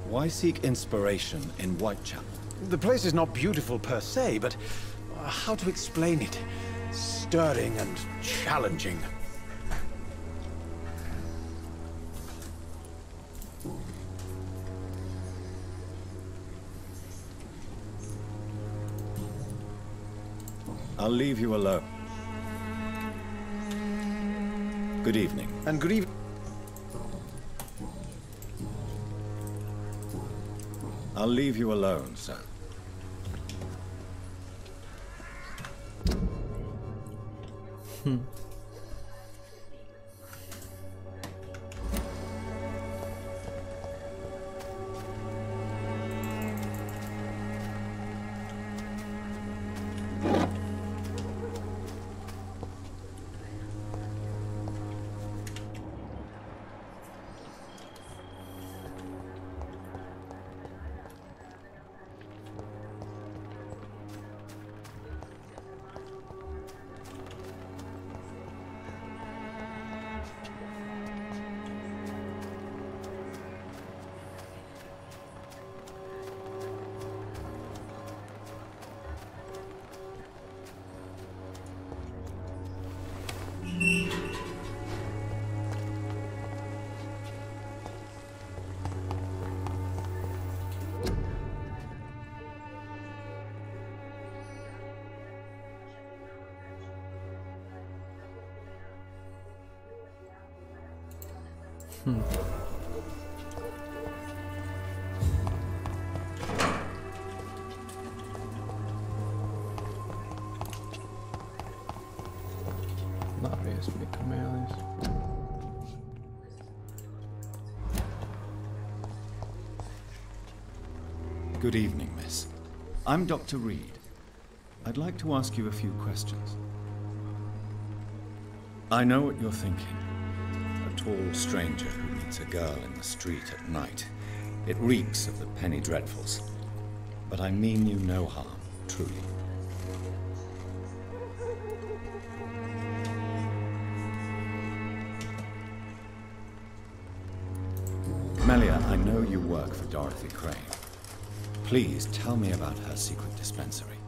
S3: why seek inspiration in Whitechapel?
S10: The place is not beautiful per se, but how to explain it? Stirring and challenging.
S3: I'll leave you alone. Good evening.
S10: And good evening.
S3: I'll leave you alone, sir.
S1: Obvious big camellias.
S3: Good evening, miss. I'm Dr. Reed. I'd like to ask you a few questions. I know what you're thinking. A tall stranger who meets a girl in the street at night. It reeks of the penny dreadfuls. But I mean you no harm, truly. Melia, I know you work for Dorothy Crane. Please tell me about her secret dispensary.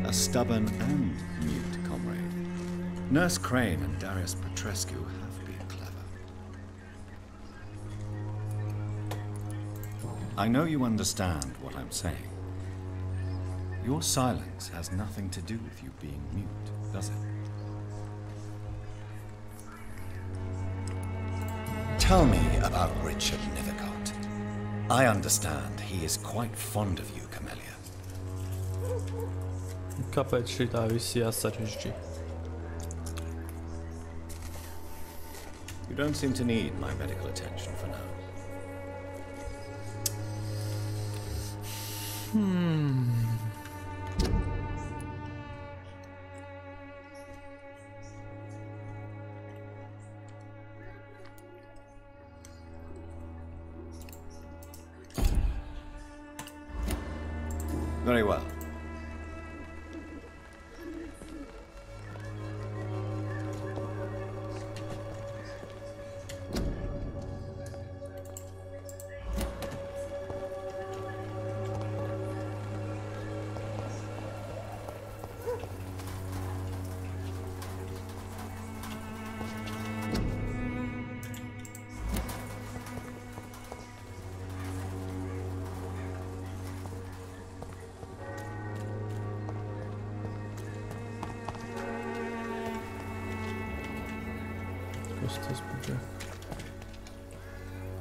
S3: A stubborn and mute comrade. Nurse Crane and Darius Petrescu have been clever. I know you understand what I'm saying. Your silence has nothing to do with you being mute, does it? Tell me about Richard Nethercott. I understand he is quite fond of you, Camellia.
S1: Kāpēc šitā viss jāsarežģī?
S3: You don't seem to need my medical attention for now. Very well.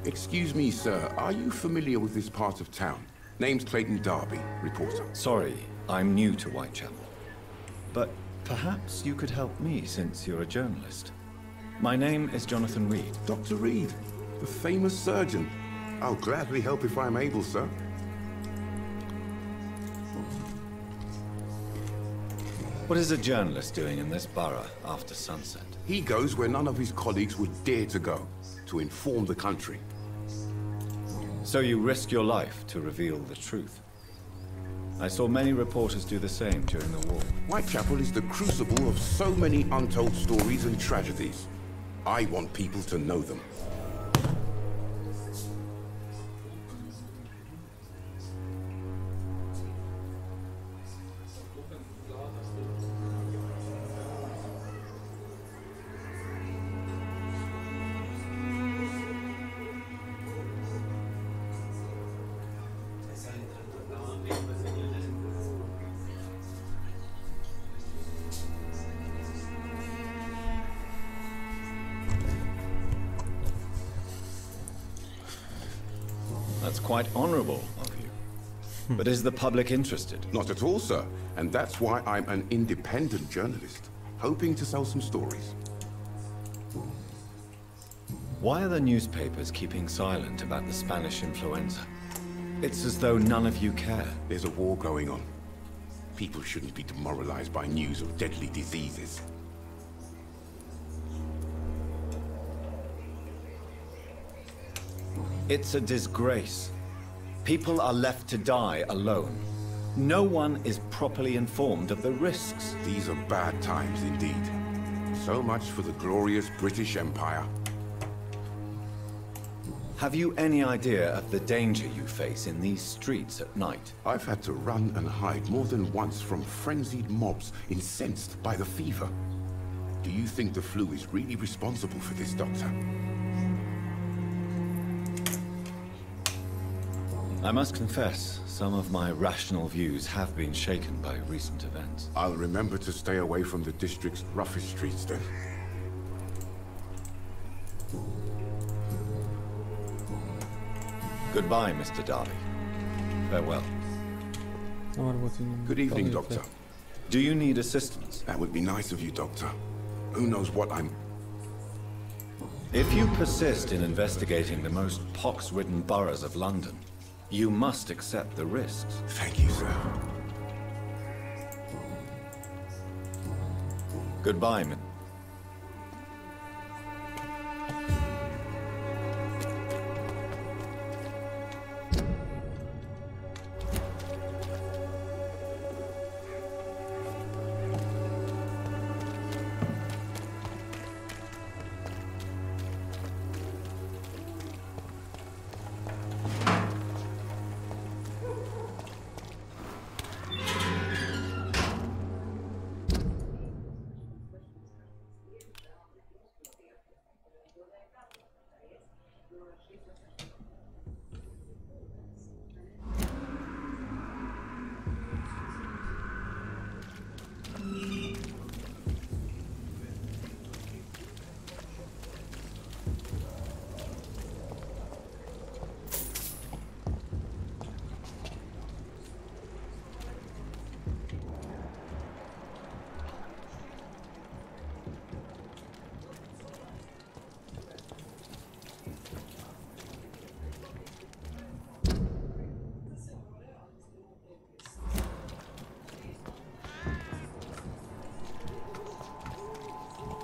S5: Excuse me, sir. Are you familiar with this part of town? Name's Clayton Darby, reporter.
S3: Sorry, I'm new to Whitechapel. But perhaps you could help me since you're a journalist. My name is Jonathan Reed.
S5: Dr. Reed, the famous surgeon. I'll gladly help if I'm able, sir.
S3: What is a journalist doing in this borough after sunset?
S5: He goes where none of his colleagues would dare to go, to inform the country.
S3: So you risk your life to reveal the truth. I saw many reporters do the same during the war.
S5: Whitechapel is the crucible of so many untold stories and tragedies. I want people to know them.
S3: That's quite honorable of you. But is the public interested?
S11: Not at all, sir. And that's why I'm an independent journalist, hoping to sell some stories.
S3: Why are the newspapers keeping silent about the Spanish influenza? It's as though none of you care.
S11: There's a war going on. People shouldn't be demoralized by news of deadly diseases.
S3: It's a disgrace. People are left to die alone. No one is properly informed of the risks.
S11: These are bad times indeed. So much for the glorious British Empire.
S3: Have you any idea of the danger you face in these streets at night?
S11: I've had to run and hide more than once from frenzied mobs incensed by the fever. Do you think the flu is really responsible for this, Doctor?
S3: I must confess, some of my rational views have been shaken by recent events.
S11: I'll remember to stay away from the district's roughest streets then.
S3: Goodbye, Mr. Darby. Farewell.
S11: Good evening, Doctor.
S3: Do you need assistance?
S11: That would be nice of you, Doctor. Who knows what I'm...
S3: If you persist in investigating the most pox-ridden boroughs of London, you must accept the risks.
S11: Thank you, sir.
S3: Goodbye,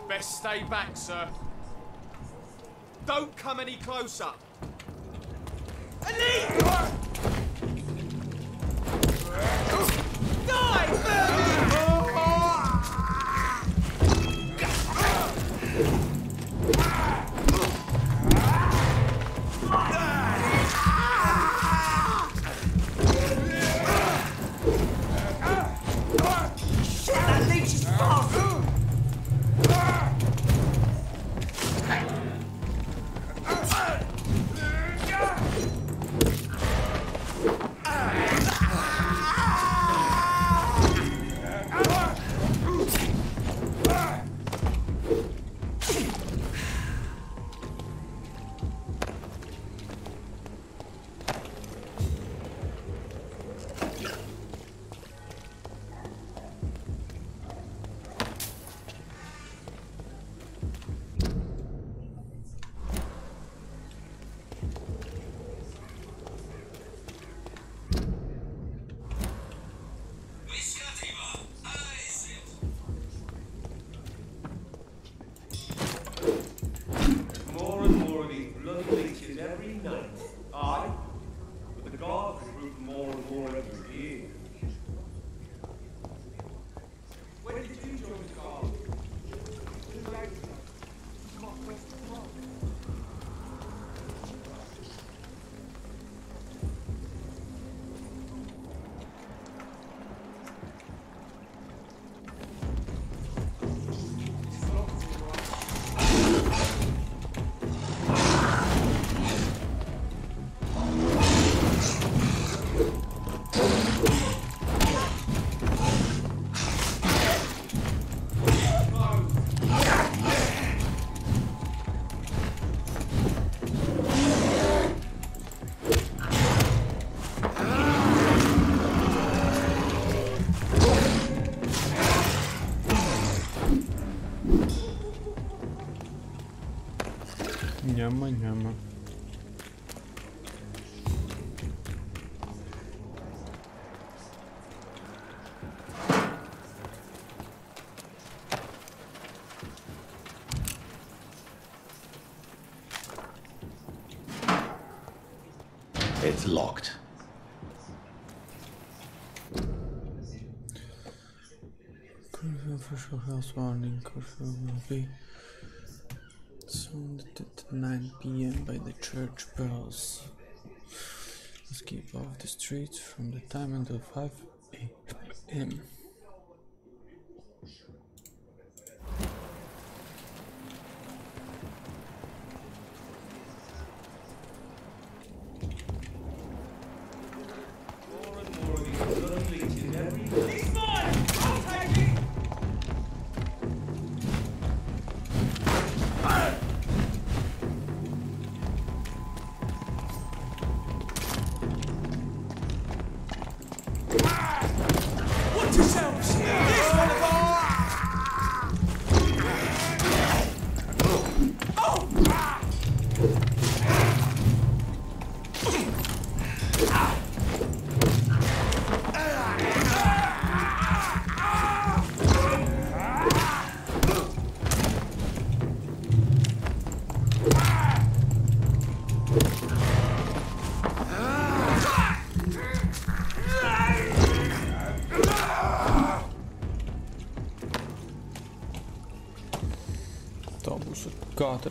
S8: Best stay back, sir. Don't come any closer.
S1: Ņama, ņama.
S3: It's locked.
S1: Official health warning curfew will be sounded at 9 p.m. by the church bells. Let's keep off the streets from the time until 5 a.m. Katra.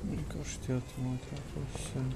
S1: Vienkārši tie otrā pusē.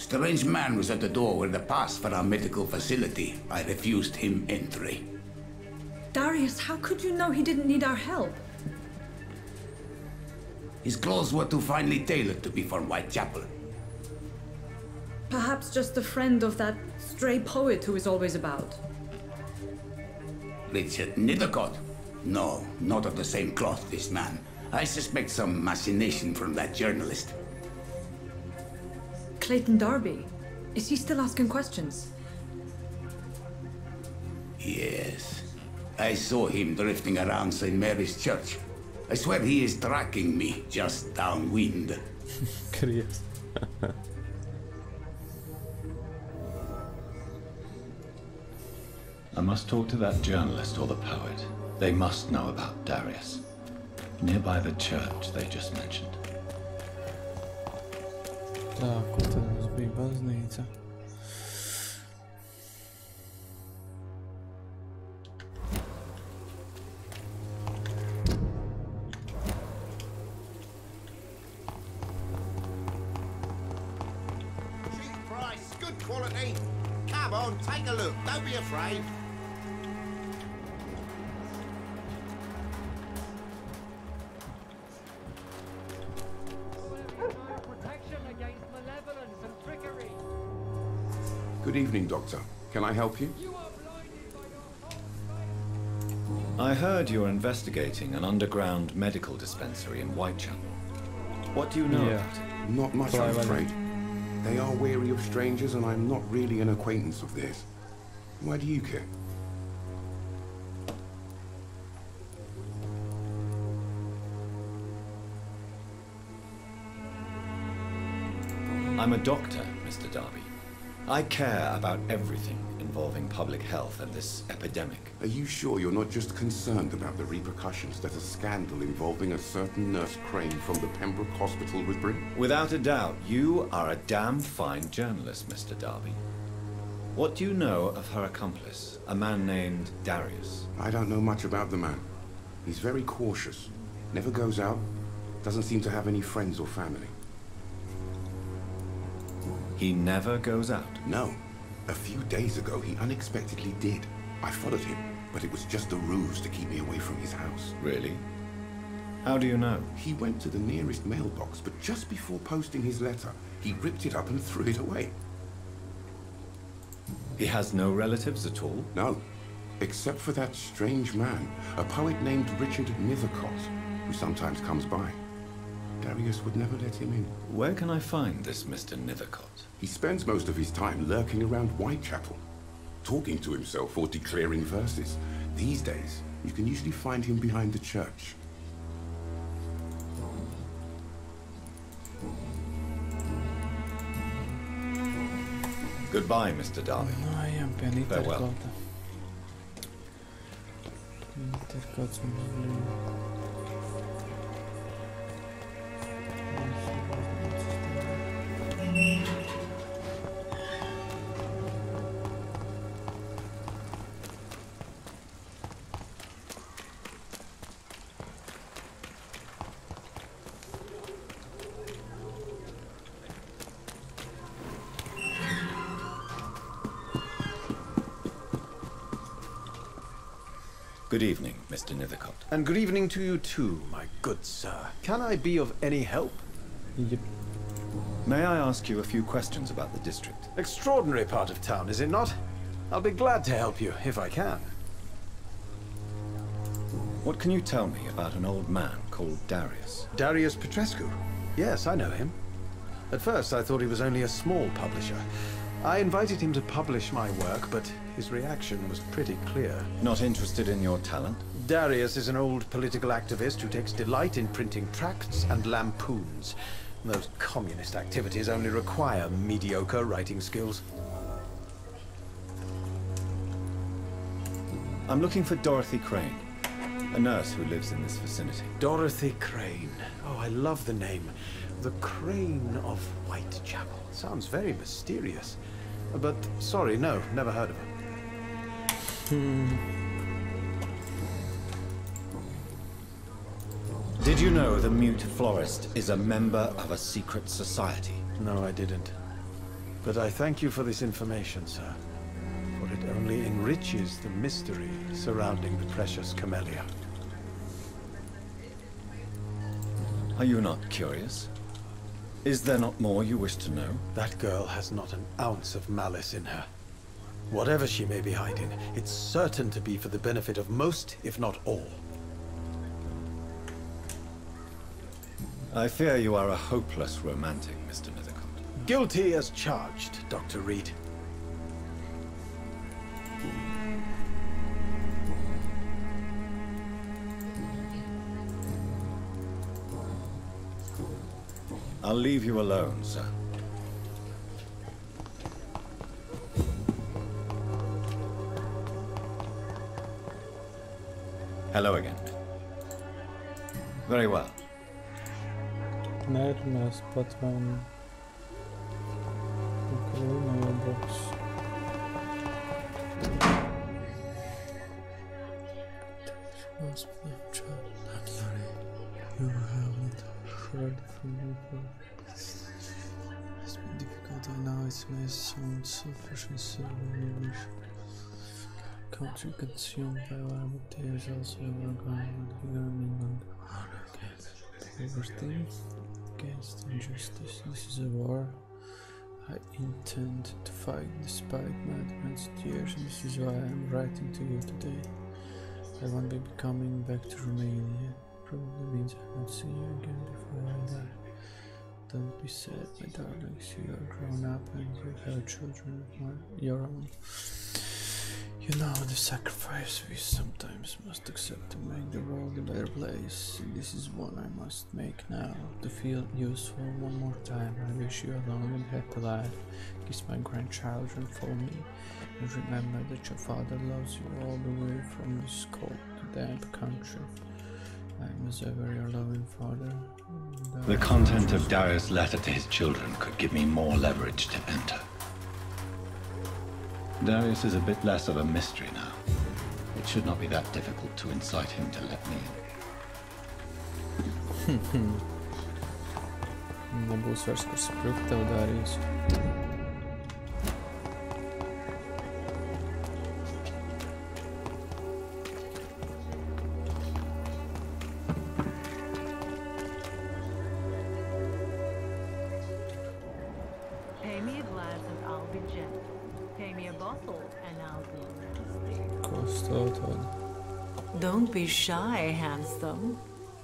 S12: Strange man was at the door with a pass for our medical facility. I refused him entry.
S13: Darius, how could you know he didn't need our help?
S12: His clothes were too finely tailored to be for Whitechapel.
S13: Perhaps just a friend of that stray poet who is always about.
S12: Richard Nethercott? No, not of the same cloth, this man. I suspect some machination from that journalist.
S13: Clayton Darby. Is he still asking questions?
S12: Yes. I saw him drifting around St. Mary's Church. I swear he is tracking me just downwind.
S1: Curious.
S3: I must talk to that journalist or the poet. They must know about Darius. Nearby the church they just mentioned.
S1: Так, вот это bija baznīca.
S2: Cheap price, good quality. Come on, take a look. Don't be afraid.
S11: Good evening, Doctor. Can I help you?
S3: I heard you're investigating an underground medical dispensary in Whitechapel. What do you know about it?
S11: Not much, I'm afraid. They are wary of strangers, and I'm not really an acquaintance of theirs. Why do you care?
S3: I'm a doctor, Mr. Darby. I care about everything involving public health and this epidemic.
S11: Are you sure you're not just concerned about the repercussions that a scandal involving a certain Nurse Crane from the Pembroke Hospital would bring?
S3: Without a doubt, you are a damn fine journalist, Mr. Darby. What do you know of her accomplice, a man named Darius?
S11: I don't know much about the man. He's very cautious. Never goes out. Doesn't seem to have any friends or family.
S3: He never goes out?
S11: No. A few days ago, he unexpectedly did. I followed him, but it was just a ruse to keep me away from his house.
S3: Really? How do you know?
S11: He went to the nearest mailbox, but just before posting his letter, he ripped it up and threw it away.
S3: He has no relatives at all?
S11: No. Except for that strange man, a poet named Richard Nethercott, who sometimes comes by. Darius would never let him in.
S3: Where can I find this Mr. Nethercott?
S11: He spends most of his time lurking around Whitechapel, talking to himself or declaring verses. These days, you can usually find him behind the church.
S3: Goodbye, Mr. Darby. Farewell. Good evening, Mr. Nethercott.
S10: And good evening to you too, my good sir. Can I be of any help?
S1: Yep.
S3: May I ask you a few questions about the district?
S10: Extraordinary part of town, is it not? I'll be glad to help you, if I can.
S3: What can you tell me about an old man called Darius?
S10: Darius Petrescu? Yes, I know him. At first, I thought he was only a small publisher. I invited him to publish my work, but his reaction was pretty clear.
S3: Not interested in your talent?
S10: Darius is an old political activist who takes delight in printing tracts and lampoons. Those communist activities only require mediocre writing skills.
S3: I'm looking for Dorothy Crane, a nurse who lives in this vicinity.
S10: Dorothy Crane. Oh, I love the name. The Crane of Whitechapel. Sounds very mysterious. But, sorry, no, never heard of her.
S3: Did you know the mute florist is a member of a secret society?
S10: No, I didn't. But I thank you for this information, sir, for it only enriches the mystery surrounding the precious camellia.
S3: Are you not curious? Is there not more you wish to know?
S10: That girl has not an ounce of malice in her. Whatever she may be hiding, it's certain to be for the benefit of most, if not all.
S3: I fear you are a hopeless romantic, Mr. Nethercott.
S10: Guilty as charged, Dr. Reed.
S3: I'll leave you alone, sir. Hello again. Very well.
S1: Medmāsu patron. Box. You haven't heard from me before. It's been difficult, I know it may sound selfish and silly in English. Country consumed by wild tears also overgrown here in England. Poverty against injustice. This is a war I intend to fight despite my advanced years, and this is why I am writing to you today. I won't be coming back to Romania. Probably means I won't see you again before I die. Don't be sad, my darlings. You are grown up and you have children of your own. You know the sacrifice we sometimes must accept to make the world a better place. This is one I must make now, to feel useful one more time. I wish you a long and happy life. Kiss my grandchildren for me, and remember that your father loves you all the way from this cold to damp country. I am as ever your loving father.
S3: The content of Darius' letter to his children could give me more leverage to enter. Darius is a bit less of a mystery now. It should not be that difficult to incite him to let me in.
S1: Nebūs vairs kur sprukt tev, Darius.
S14: Pay me a glass and I'll be gentle. Pay me a bottle and I'll be nasty. Don't be shy, handsome.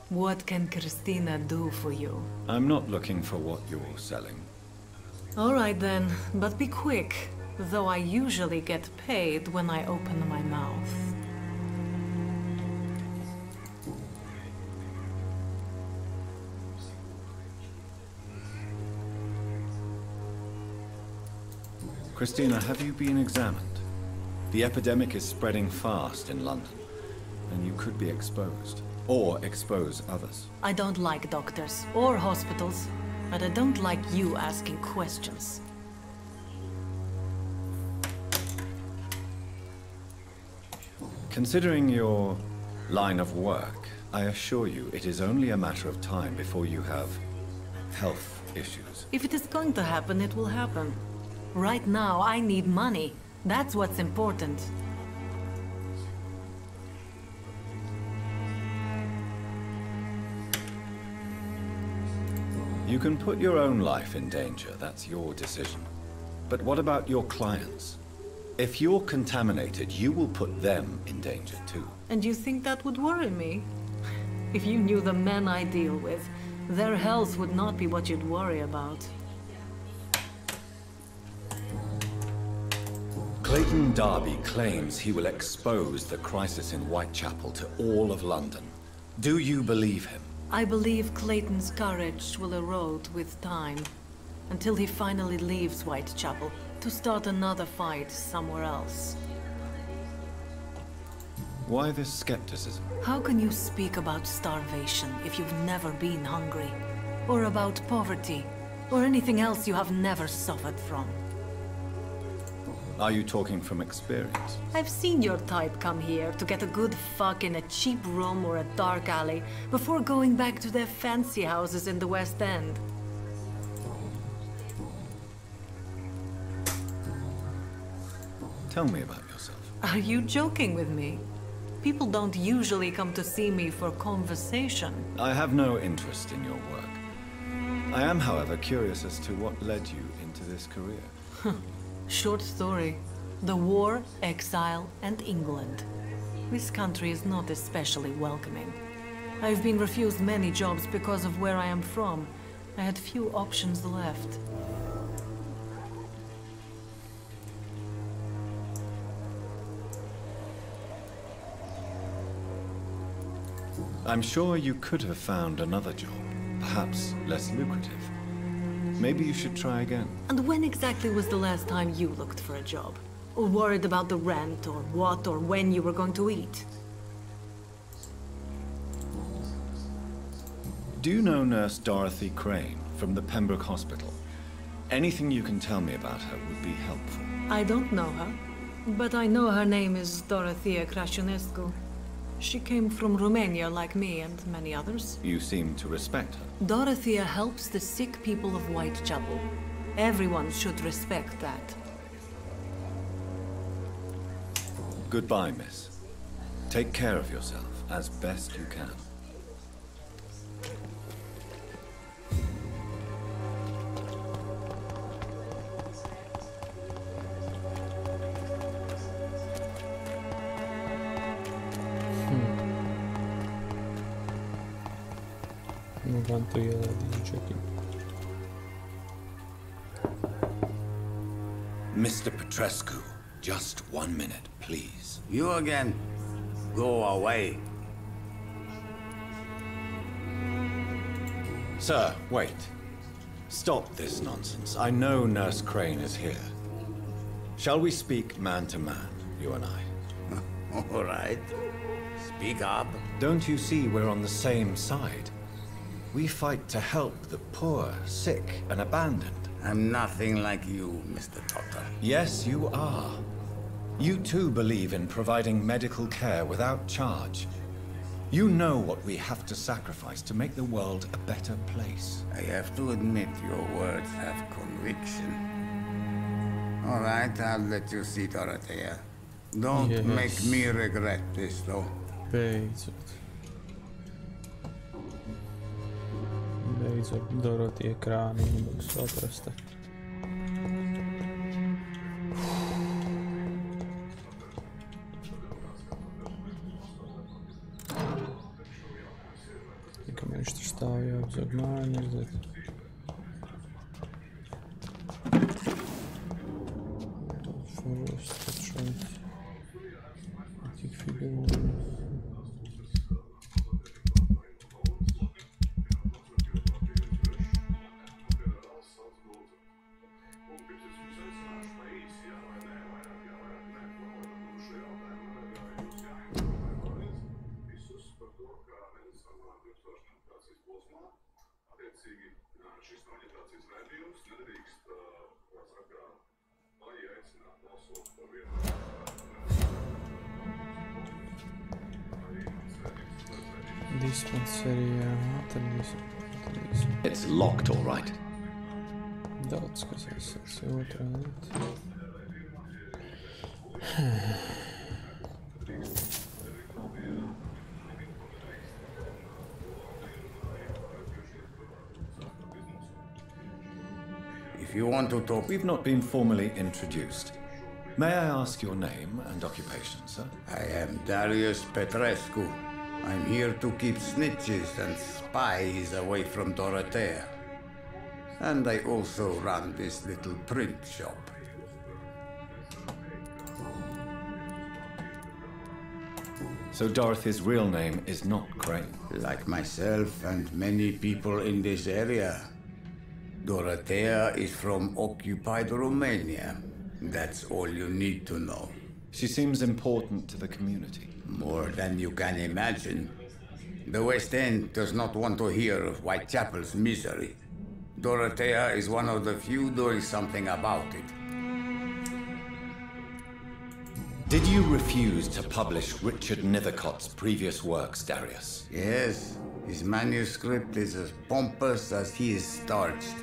S14: What can Christina do for you?
S3: I'm not looking for what you're selling.
S14: All right then, but be quick, though I usually get paid when I open my mouth.
S3: Christina, have you been examined? The epidemic is spreading fast in London, and you could be exposed, or expose others.
S14: I don't like doctors or hospitals, but I don't like you asking questions.
S3: Considering your line of work, I assure you it is only a matter of time before you have health issues.
S14: If it is going to happen, it will happen. Right now, I need money. That's what's important.
S3: You can put your own life in danger, that's your decision. But what about your clients? If you're contaminated, you will put them in danger too.
S14: And you think that would worry me? If you knew the men I deal with, their health would not be what you'd worry about.
S3: Clayton Darby claims he will expose the crisis in Whitechapel to all of London. Do you believe him?
S14: I believe Clayton's courage will erode with time, until he finally leaves Whitechapel to start another fight somewhere else.
S3: Why this skepticism?
S14: How can you speak about starvation if you've never been hungry? Or about poverty? Or anything else you have never suffered from?
S3: Are you talking from experience?
S14: I've seen your type come here to get a good fuck in a cheap room or a dark alley before going back to their fancy houses in the West End.
S3: Tell me about yourself.
S14: Are you joking with me? People don't usually come to see me for conversation.
S3: I have no interest in your work. I am, however, curious as to what led you into this career.
S14: Short story. The war, exile, and England. This country is not especially welcoming. I've been refused many jobs because of where I am from. I had few options left.
S3: I'm sure you could have found another job, perhaps less lucrative. Maybe you should try again.
S14: And when exactly was the last time you looked for a job? Or worried about the rent, or what, or when you were going to eat?
S3: Do you know Nurse Dorothy Krāniņu from the Pembroke Hospital? Anything you can tell me about her would be helpful.
S14: I don't know her, but I know her name is Dorotiju Krāniņu. She came from Romania like me and many others.
S3: You seem to respect her.
S14: Dorothea helps the sick people of Whitechapel. Everyone should respect that.
S3: Goodbye, miss. Take care of yourself as best you can.
S1: Move on to your checking.
S3: Mr. Petrescu, just 1 minute, please.
S12: You again? Go away.
S3: Sir, wait. Stop this nonsense. I know Nurse Krāniņu is here. Shall we speak man to man, you and I?
S12: All right. Speak up.
S3: Don't you see we're on the same side? We fight to help the poor, sick, and abandoned.
S12: I'm nothing like you, Mr. Doctor.
S3: Yes, you are. You too believe in providing medical care without charge. You know what we have to sacrifice to make the world a better place.
S12: I have to admit your words have conviction. All right, I'll let you see, Dorothea. Don't make me regret this, though.
S1: Beidzot, Dorotiju Krāniņu būs atrasta. Tikam viņš tur stāv jāapzog māju mazliet. Forest, that's right. Tik figūri.
S3: It's locked, all right.
S1: Daudz, kas aizsaks otrā lieta.
S12: If you want to talk...
S3: We've not been formally introduced. May I ask your name and occupation, sir?
S12: I am Darius Petrescu. I'm here to keep snitches and spies away from Dorothea. And I also run this little print shop.
S3: So Dorothy's real name is not Krāniņu?
S12: Like myself and many people in this area. Dorothea is from occupied Romania. That's all you need to know.
S3: She seems important to the community.
S12: More than you can imagine. The West End does not want to hear of Whitechapel's misery. Dorothea is one of the few doing something about it.
S3: Did you refuse to publish Richard Nethercott's previous works, Darius?
S12: Yes. His manuscript is as pompous as he is starched.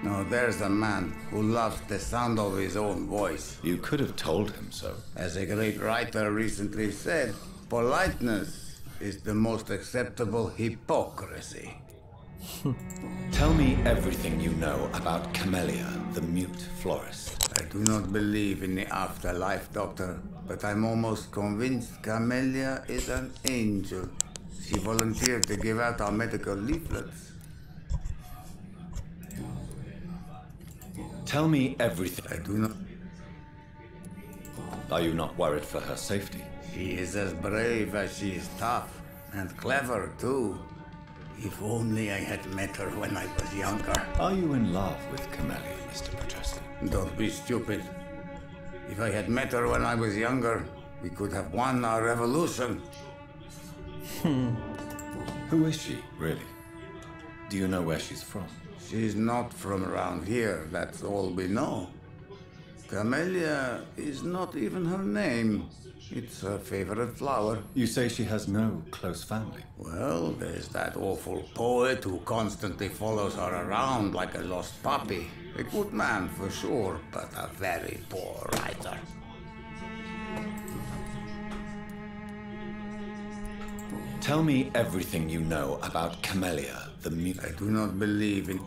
S12: No, there's a man who loves the sound of his own voice.
S3: You could have told him so.
S12: As a great writer recently said, politeness is the most acceptable hypocrisy.
S3: Tell me everything you know about Camellia, the mute florist.
S12: I do not believe in the afterlife, Doctor, but I'm almost convinced Camellia is an angel. She volunteered to give out our medical leaflets.
S3: Tell me everything.
S12: I do not...
S3: Are you not worried for her safety?
S12: She is as brave as she is tough, and clever, too. If only I had met her when I was younger.
S3: Are you in love with Camellia, Mr. Petrescu?
S12: Don't be stupid. If I had met her when I was younger, we could have won our revolution.
S3: Who is she, really? Do you know where she's from?
S12: She's not from around here, that's all we know. Camellia is not even her name. It's her favorite flower.
S3: You say she has no close family?
S12: Well, there's that awful poet who constantly follows her around like a lost puppy. A good man for sure, but a very poor writer.
S3: Tell me everything you know about Camellia, the mute.
S12: I do not believe in...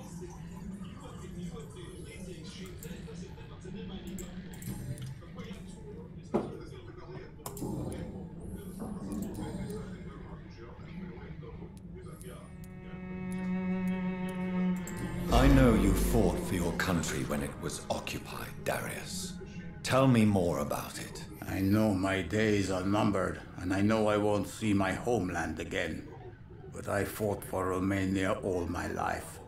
S3: I know you fought for your country when it was occupied, Darius. Tell me more about it.
S12: I know my days are numbered, and I know I won't see my homeland again. But I fought for Romania all my life,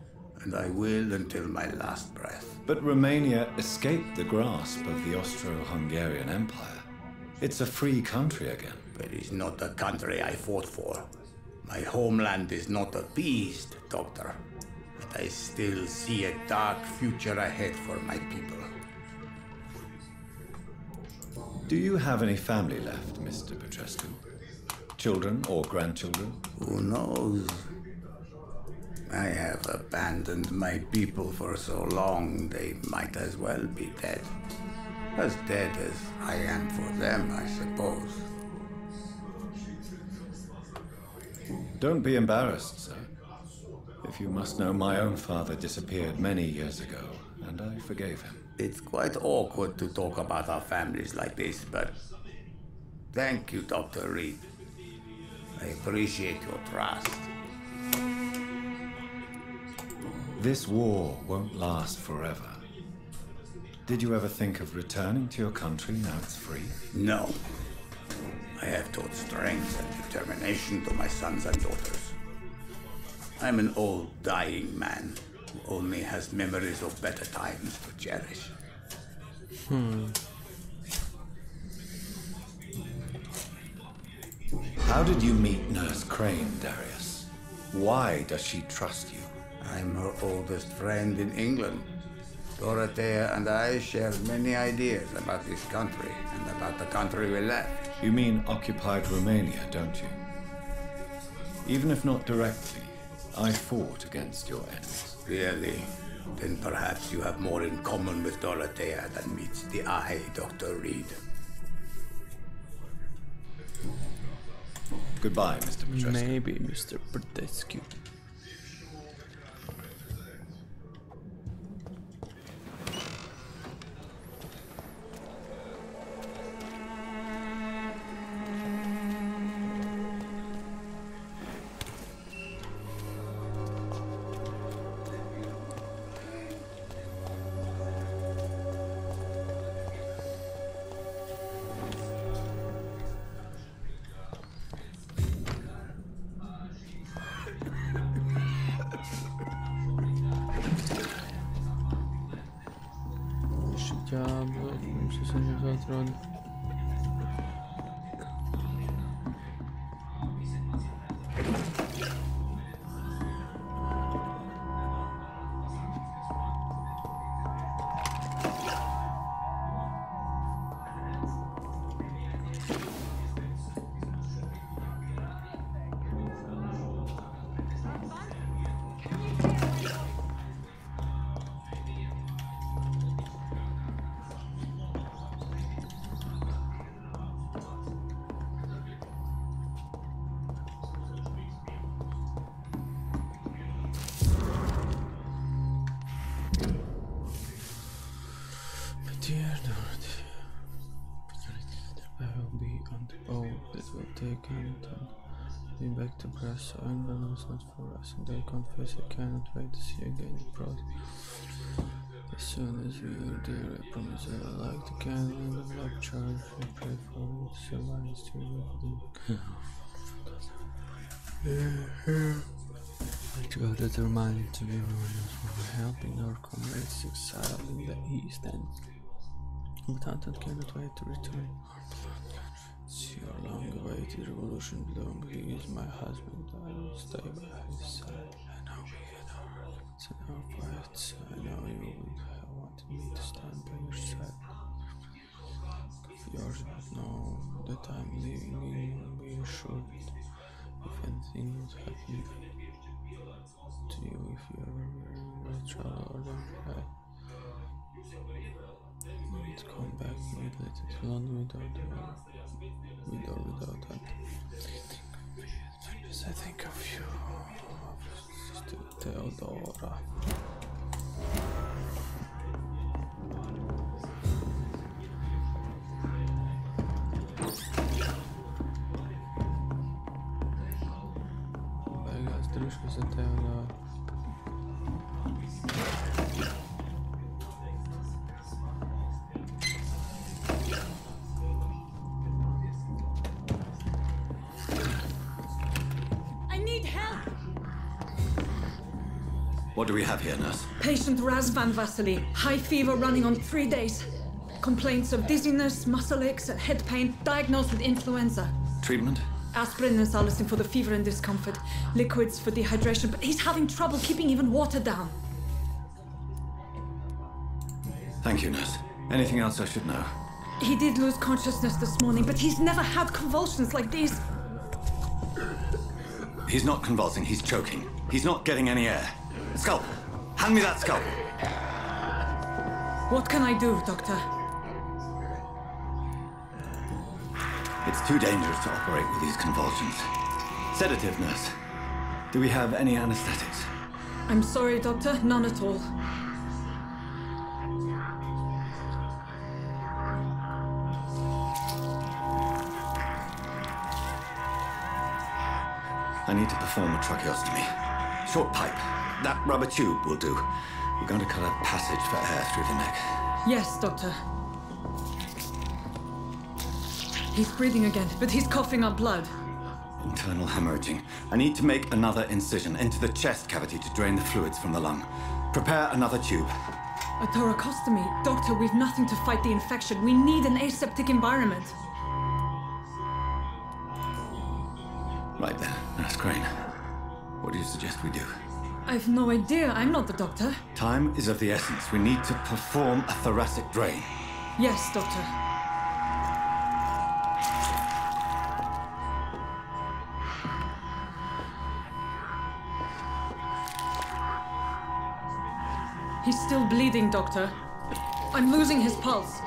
S12: and I will until my last breath.
S3: But Romania escaped the grasp of the Austro-Hungarian Empire. It's a free country again.
S12: But it's not the country I fought for. My homeland is not appeased, Doctor. But I still see a dark future ahead for my people.
S3: Do you have any family left, Mr. Petrescu? Children or grandchildren?
S12: Who knows? I have abandoned my people for so long, they might as well be dead. As dead as I am for them, I suppose.
S3: Don't be embarrassed, sir. If you must know, my own father disappeared many years ago, and I forgave him.
S12: It's quite awkward to talk about our families like this, but thank you, Dr. Reed. I appreciate your trust.
S3: This war won't last forever. Did you ever think of returning to your country now it's free?
S12: No. I have taught strength and determination to my sons and daughters. I'm an old, dying man who only has memories of better times to cherish.
S3: How did you meet Nurse Crane, Darius? Why does she trust you?
S12: I'm her oldest friend in England. Dorothea and I share many ideas about this country and about the country we left.
S3: You mean occupied Romania, don't you? Even if not directly, I fought against your enemies.
S12: Really? Then perhaps you have more in common with Dorothea than meets the eye, Dr. Reed.
S3: Goodbye, Mr. Petrescu.
S1: Maybe Mr. Petrescu. cannot turn them back to brass. So England was not for us, and I confess I cannot wait to see again the product. As soon as we are there, I promise I will light the candle and the blood charge. I pray for it, so I still with them. I God that reminded to be warriors for helping our comrades exiled in the east, and Mutant cannot wait to return. It's your long-awaited revolution below me. He is my husband. I will stay by his side. I know we had our arguments and our fights. I know you would have wanted me to stand by your side. Of yours, but know that I'm leaving you, be assured if anything would happen to you, if you ever were in great trouble or don't cry, you'd come back immediately to London without that. As I think of you, Sister Theodora. Beigās druškas ar Theodora.
S3: What do we have here, nurse?
S13: Patient Razvan Vasily. High fever running on 3 days. Complaints of dizziness, muscle aches, and head pain. Diagnosed with influenza.
S3: Treatment?
S13: Aspirin and salicin for the fever and discomfort. Liquids for dehydration, but he's having trouble keeping even water down.
S3: Thank you, nurse. Anything else I should know?
S13: He did lose consciousness this morning, but he's never had convulsions like these.
S3: He's not convulsing, he's choking. He's not getting any air. Scalpel! Hand me that scalpel!
S13: What can I do, Doctor?
S3: It's too dangerous to operate with these convulsions. Sedative, nurse. Do we have any anesthetics?
S13: I'm sorry, Doctor. None at all.
S3: I need to perform a tracheostomy. Short pipe. That rubber tube will do. We're going to cut a passage for air through the neck.
S13: Yes, Doctor. He's breathing again, but he's coughing up blood.
S3: Internal hemorrhaging. I need to make another incision into the chest cavity to drain the fluids from the lung. Prepare another tube.
S13: A thoracostomy? Doctor, we've nothing to fight the infection. We need an aseptic environment.
S3: Right then, Nurse Crane. What do you suggest we do?
S13: I've no idea. I'm not the doctor.
S3: Time is of the essence. We need to perform a thoracic drain.
S13: Yes, Doctor. He's still bleeding, Doctor. I'm losing his pulse.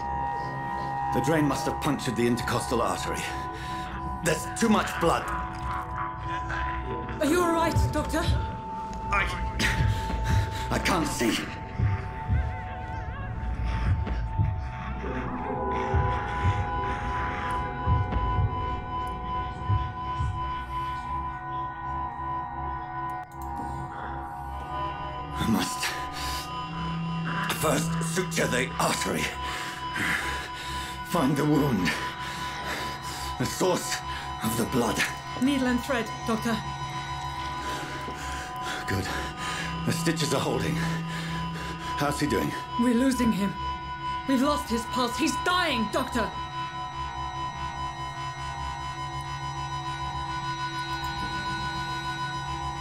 S3: The drain must have punctured the intercostal artery. There's too much blood.
S13: Are you all right, Doctor?
S3: I can't see. I must first suture the artery. Find the wound. The source of the blood.
S13: Needle and thread, Doctor.
S3: Good. The stitches are holding. How's he doing?
S13: We're losing him. We've lost his pulse. He's dying, Doctor.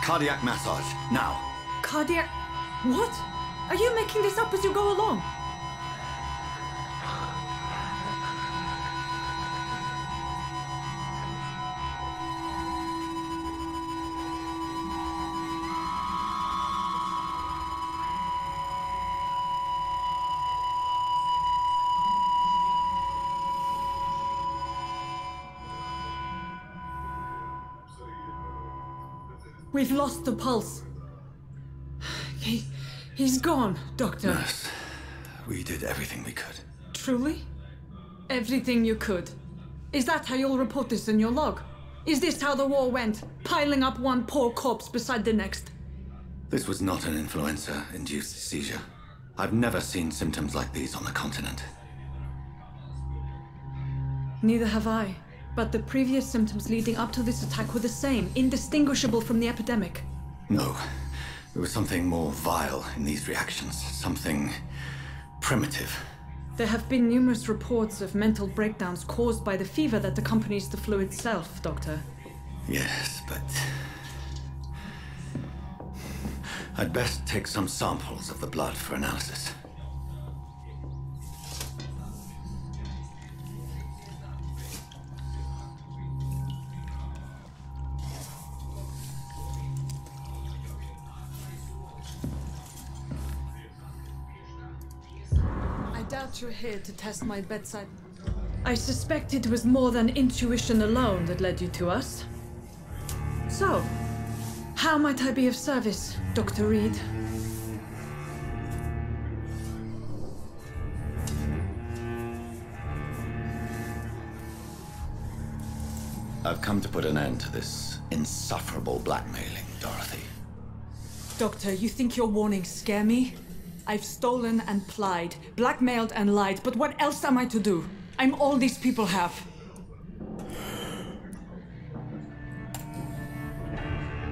S3: Cardiac massage, now.
S13: Cardiac... What? Are you making this up as you go along? We've lost the pulse. He's gone, Doctor.
S3: Nurse, we did everything we could.
S13: Truly? Everything you could? Is that how you'll report this in your log? Is this how the war went? Piling up one poor corpse beside the next?
S3: This was not an influenza-induced seizure. I've never seen symptoms like these on the continent.
S13: Neither have I. But the previous symptoms leading up to this attack were the same, indistinguishable from the epidemic.
S3: No. There was something more vile in these reactions. Something primitive.
S13: There have been numerous reports of mental breakdowns caused by the fever that accompanies the flu itself, Doctor.
S3: Yes, but... I'd best take some samples of the blood for analysis.
S13: I doubt you're here to test my bedside. I suspect it was more than intuition alone that led you to us. So, how might I be of service, Dr. Reed?
S3: I've come to put an end to this insufferable blackmailing, Dorothy.
S13: Doctor, you think your warnings scare me? I've stolen and plied, blackmailed and lied, but what else am I to do? I'm all these people have.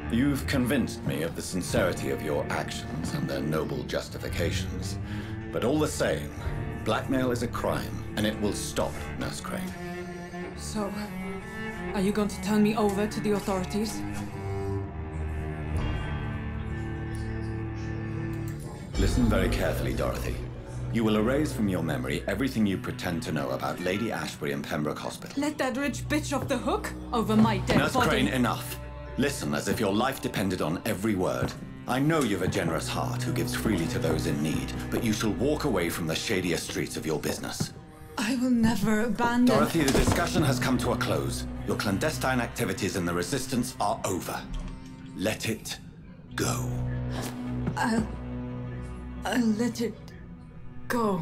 S3: You've convinced me of the sincerity of your actions and their noble justifications. But all the same, blackmail is a crime, and it will stop, Nurse Crane.
S13: So, are you going to turn me over to the authorities?
S3: Listen very carefully, Dorothy. You will erase from your memory everything you pretend to know about Lady Ashbury and Pembroke Hospital.
S13: Let that rich bitch off the hook over my dead
S3: Nurse
S13: body.
S3: Crane, enough. Listen as if your life depended on every word. I know you've a generous heart who gives freely to those in need, but you shall walk away from the shadier streets of your business.
S13: I will never abandon...
S3: Dorothy, the discussion has come to a close. Your clandestine activities in the Resistance are over. Let it go.
S13: I'll let it go.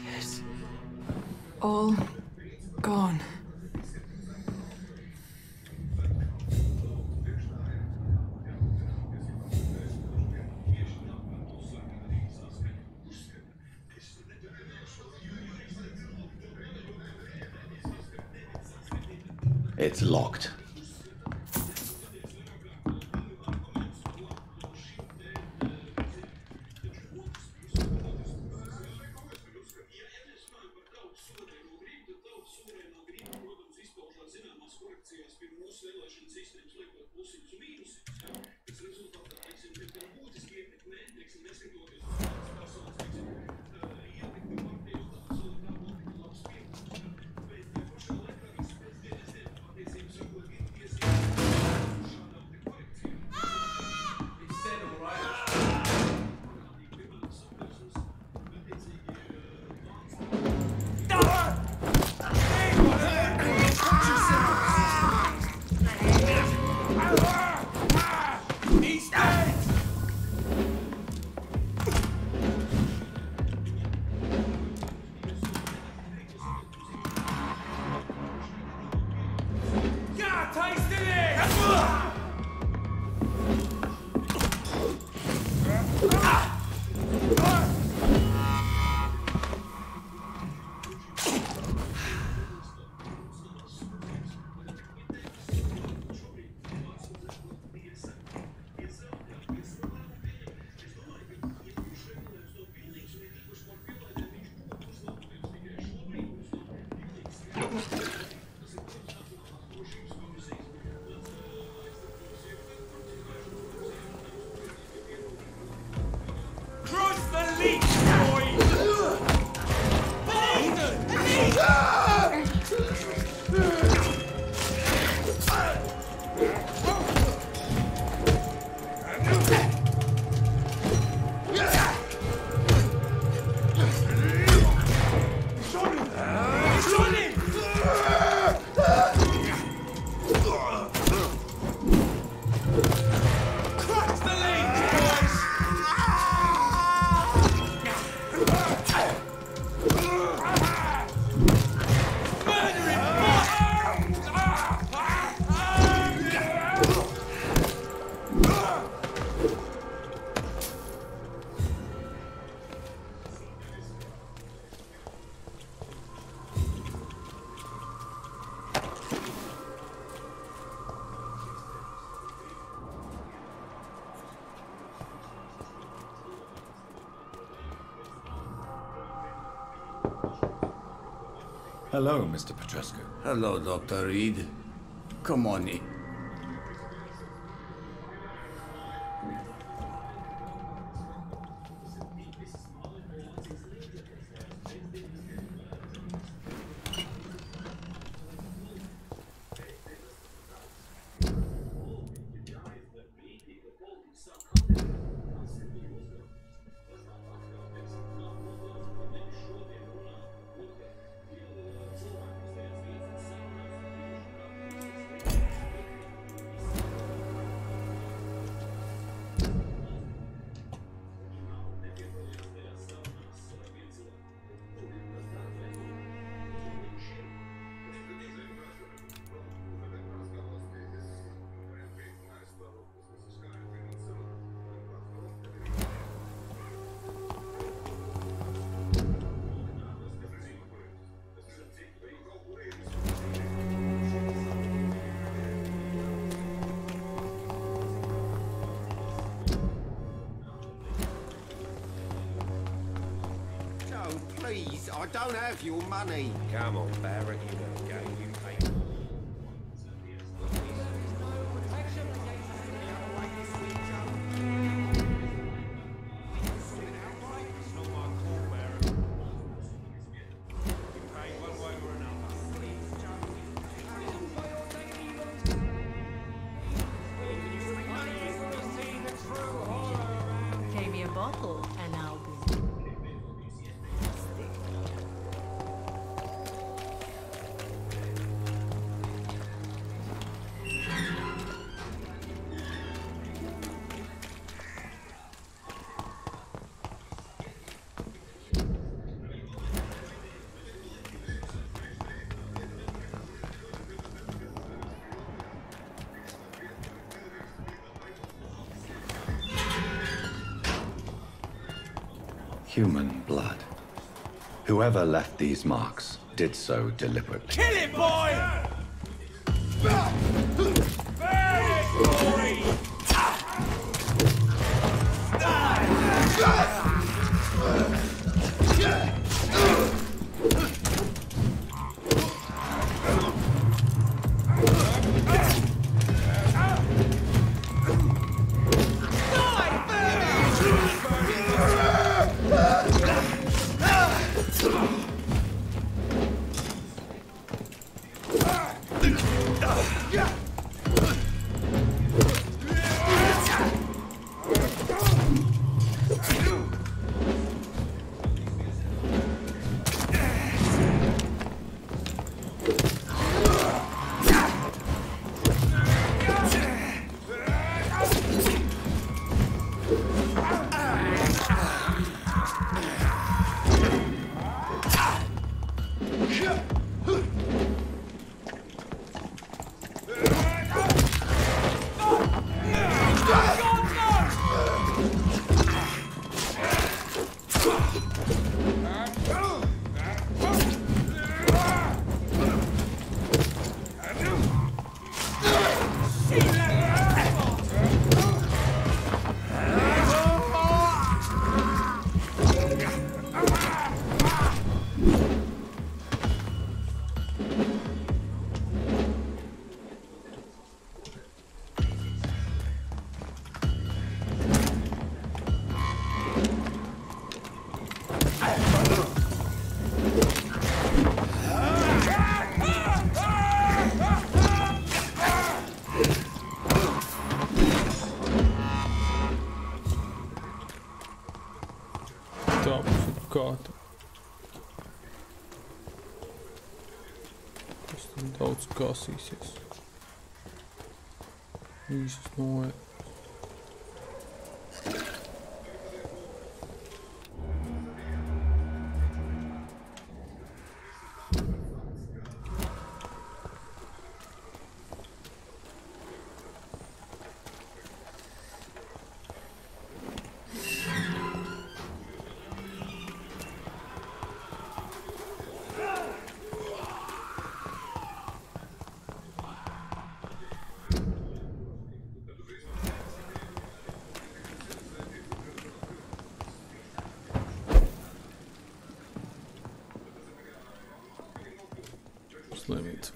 S13: Yes. All gone.
S3: It's locked. Hello, Mr. Petrescu.
S12: Hello, Dr. Reed. Come on in.
S2: Please, I don't have your money. Come on, Barrett, you know the game. You pay.
S14: Pay me a bottle and I'll be.
S3: Human blood. Whoever left these marks did so deliberately.
S7: Kill it, boy!
S1: Forgot. Tas tur daudz kasīsies. Visas noet.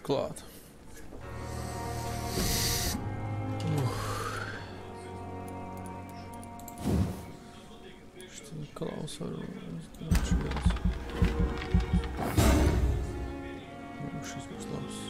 S1: klāt. Šķiet klaus varbūt. Šis būs labs.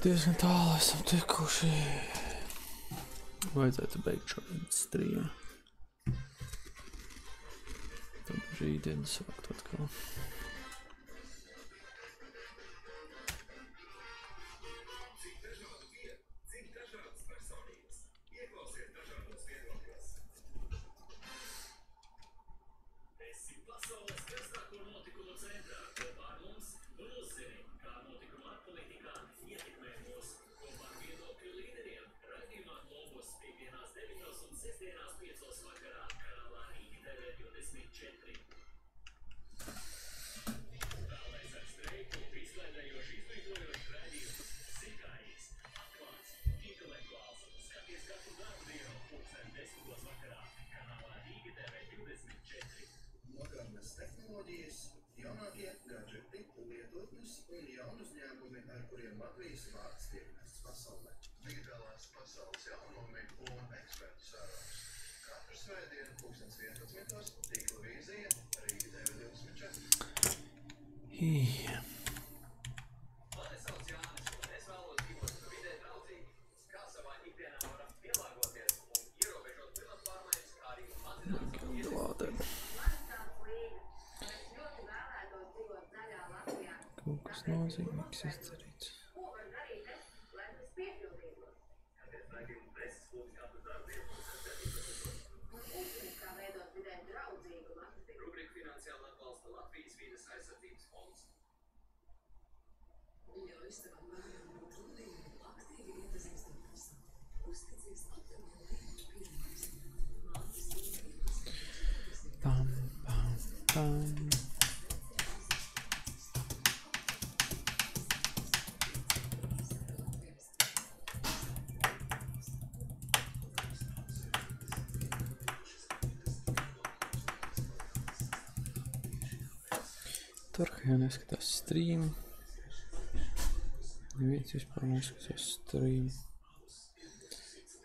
S1: Diezgan tālu esam tikuši. Vajadzētu beigt šo streamu. Tad rītdien sākt atkal. Kaut kas nozīmīgs izdarīts. Pam, pam, pam. Tur jau neskatās streamu. Neviens vispār neskatās streamu.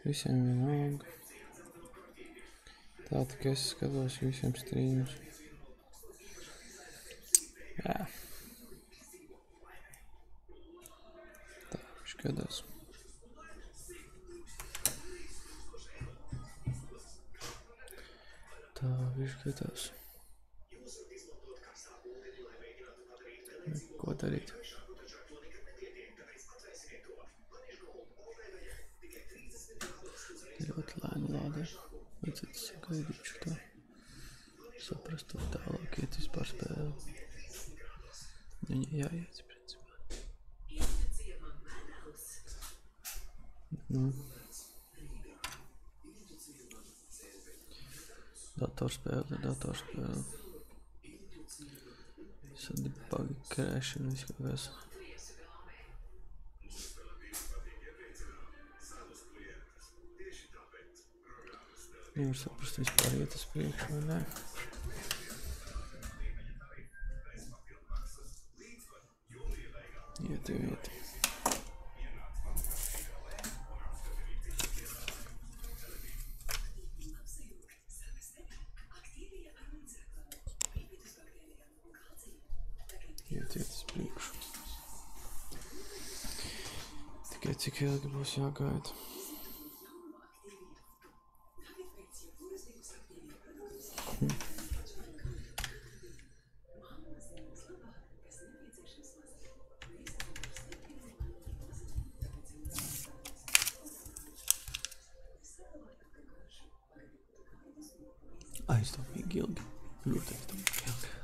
S1: Visiem vienalga. Tā tikai es skatos visiem streamus. Jā. Tā viņš skatās. Tā viņš skatās. Ko darīt? Ļoti lēni lādē. Vajadzētu sagaidīt šo tā. Saprast, to tālāk iet vispār spēli. Viņa jāiet, principā. Nu. Datorspēle ir datorspēle. Bug crash un viss kaut kas. Nevar saprast vispār iet uz priekšu vai nē. Iet. Iet uz priekšu. Tikai cik ilgi būs jāgaida. Ļoti efektīvi.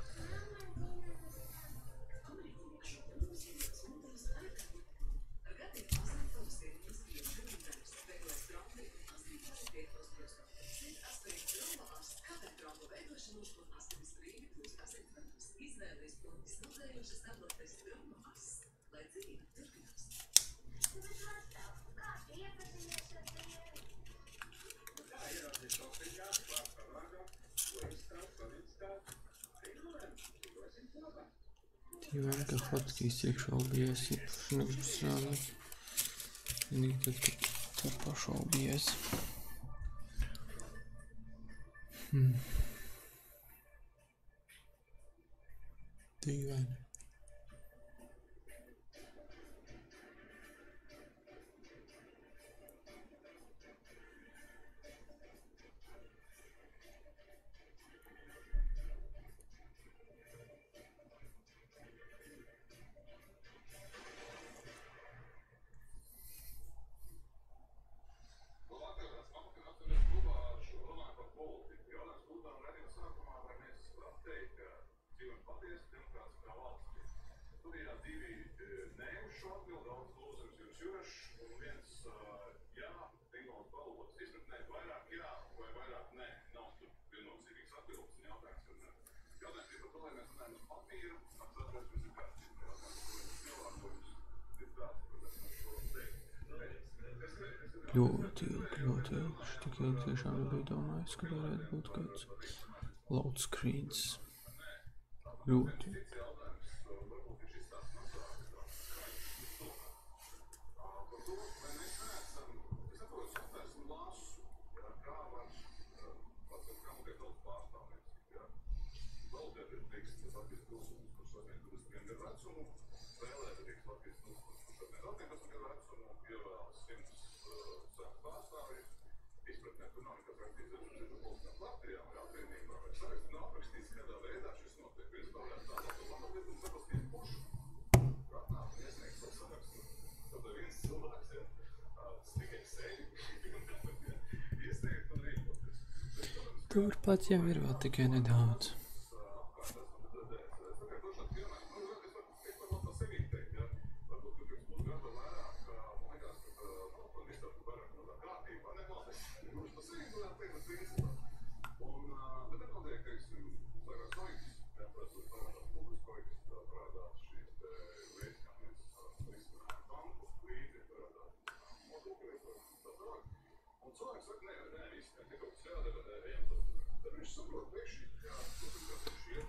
S1: Dīvaini, ka hotkīs iekšā OBS īpaši negrib strādāt. Vienīgi tad, kad tā paša OBS. Dīvaini. Ļoti ilgi. Tik ilgi tiešām nebija domājis, ka varētu būt kāds load screens. Ļoti ilgi. Turpat jau ir vēl tikai nedaudz.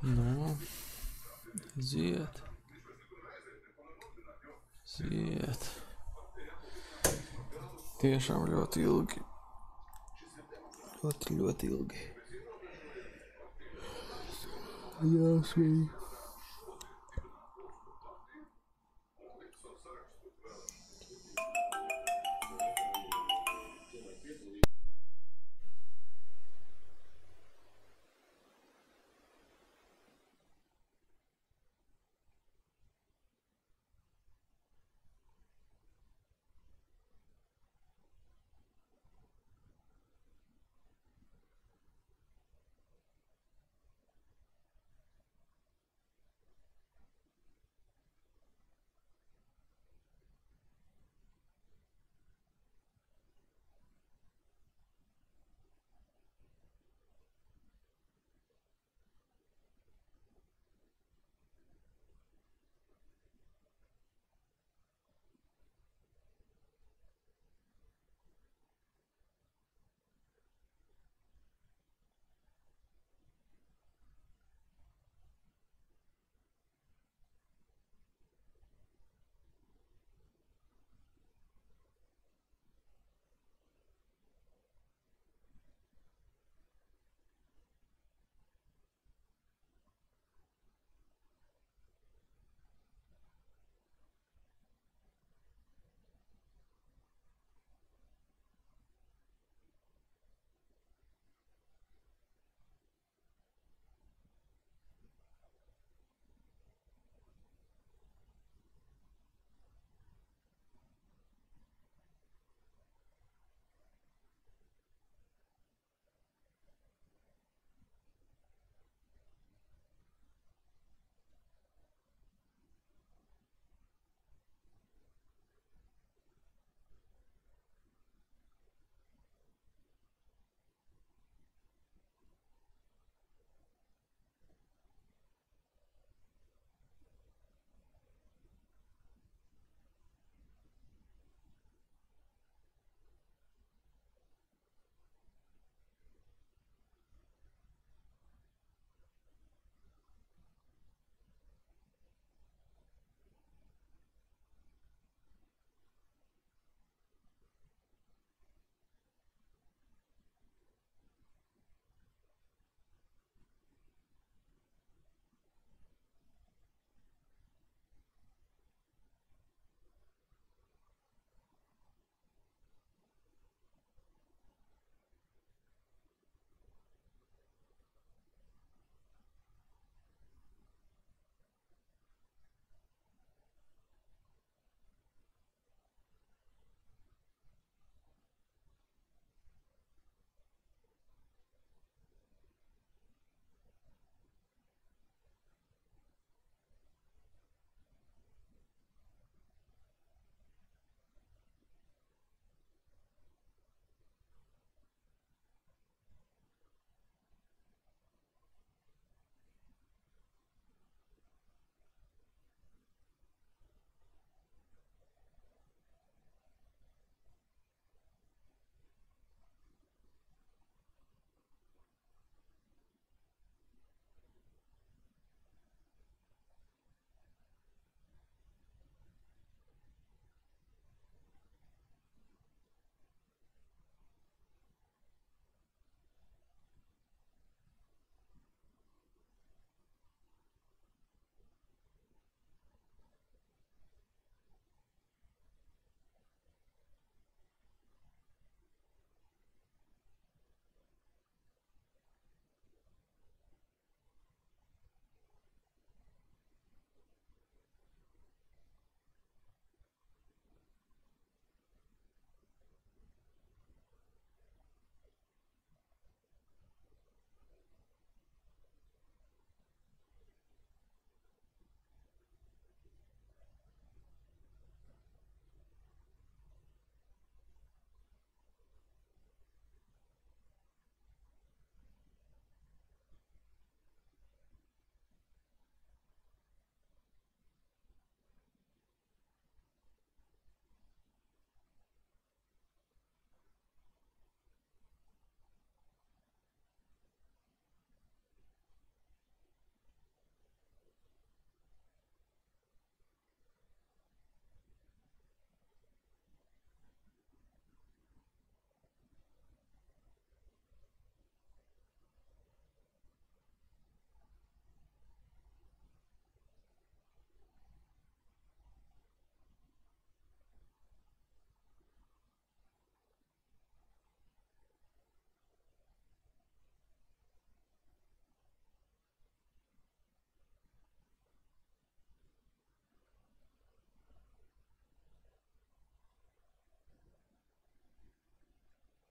S1: Nu, ziet. Tiešām ļoti ilgi. Ļoti ilgi. Jāsmīja.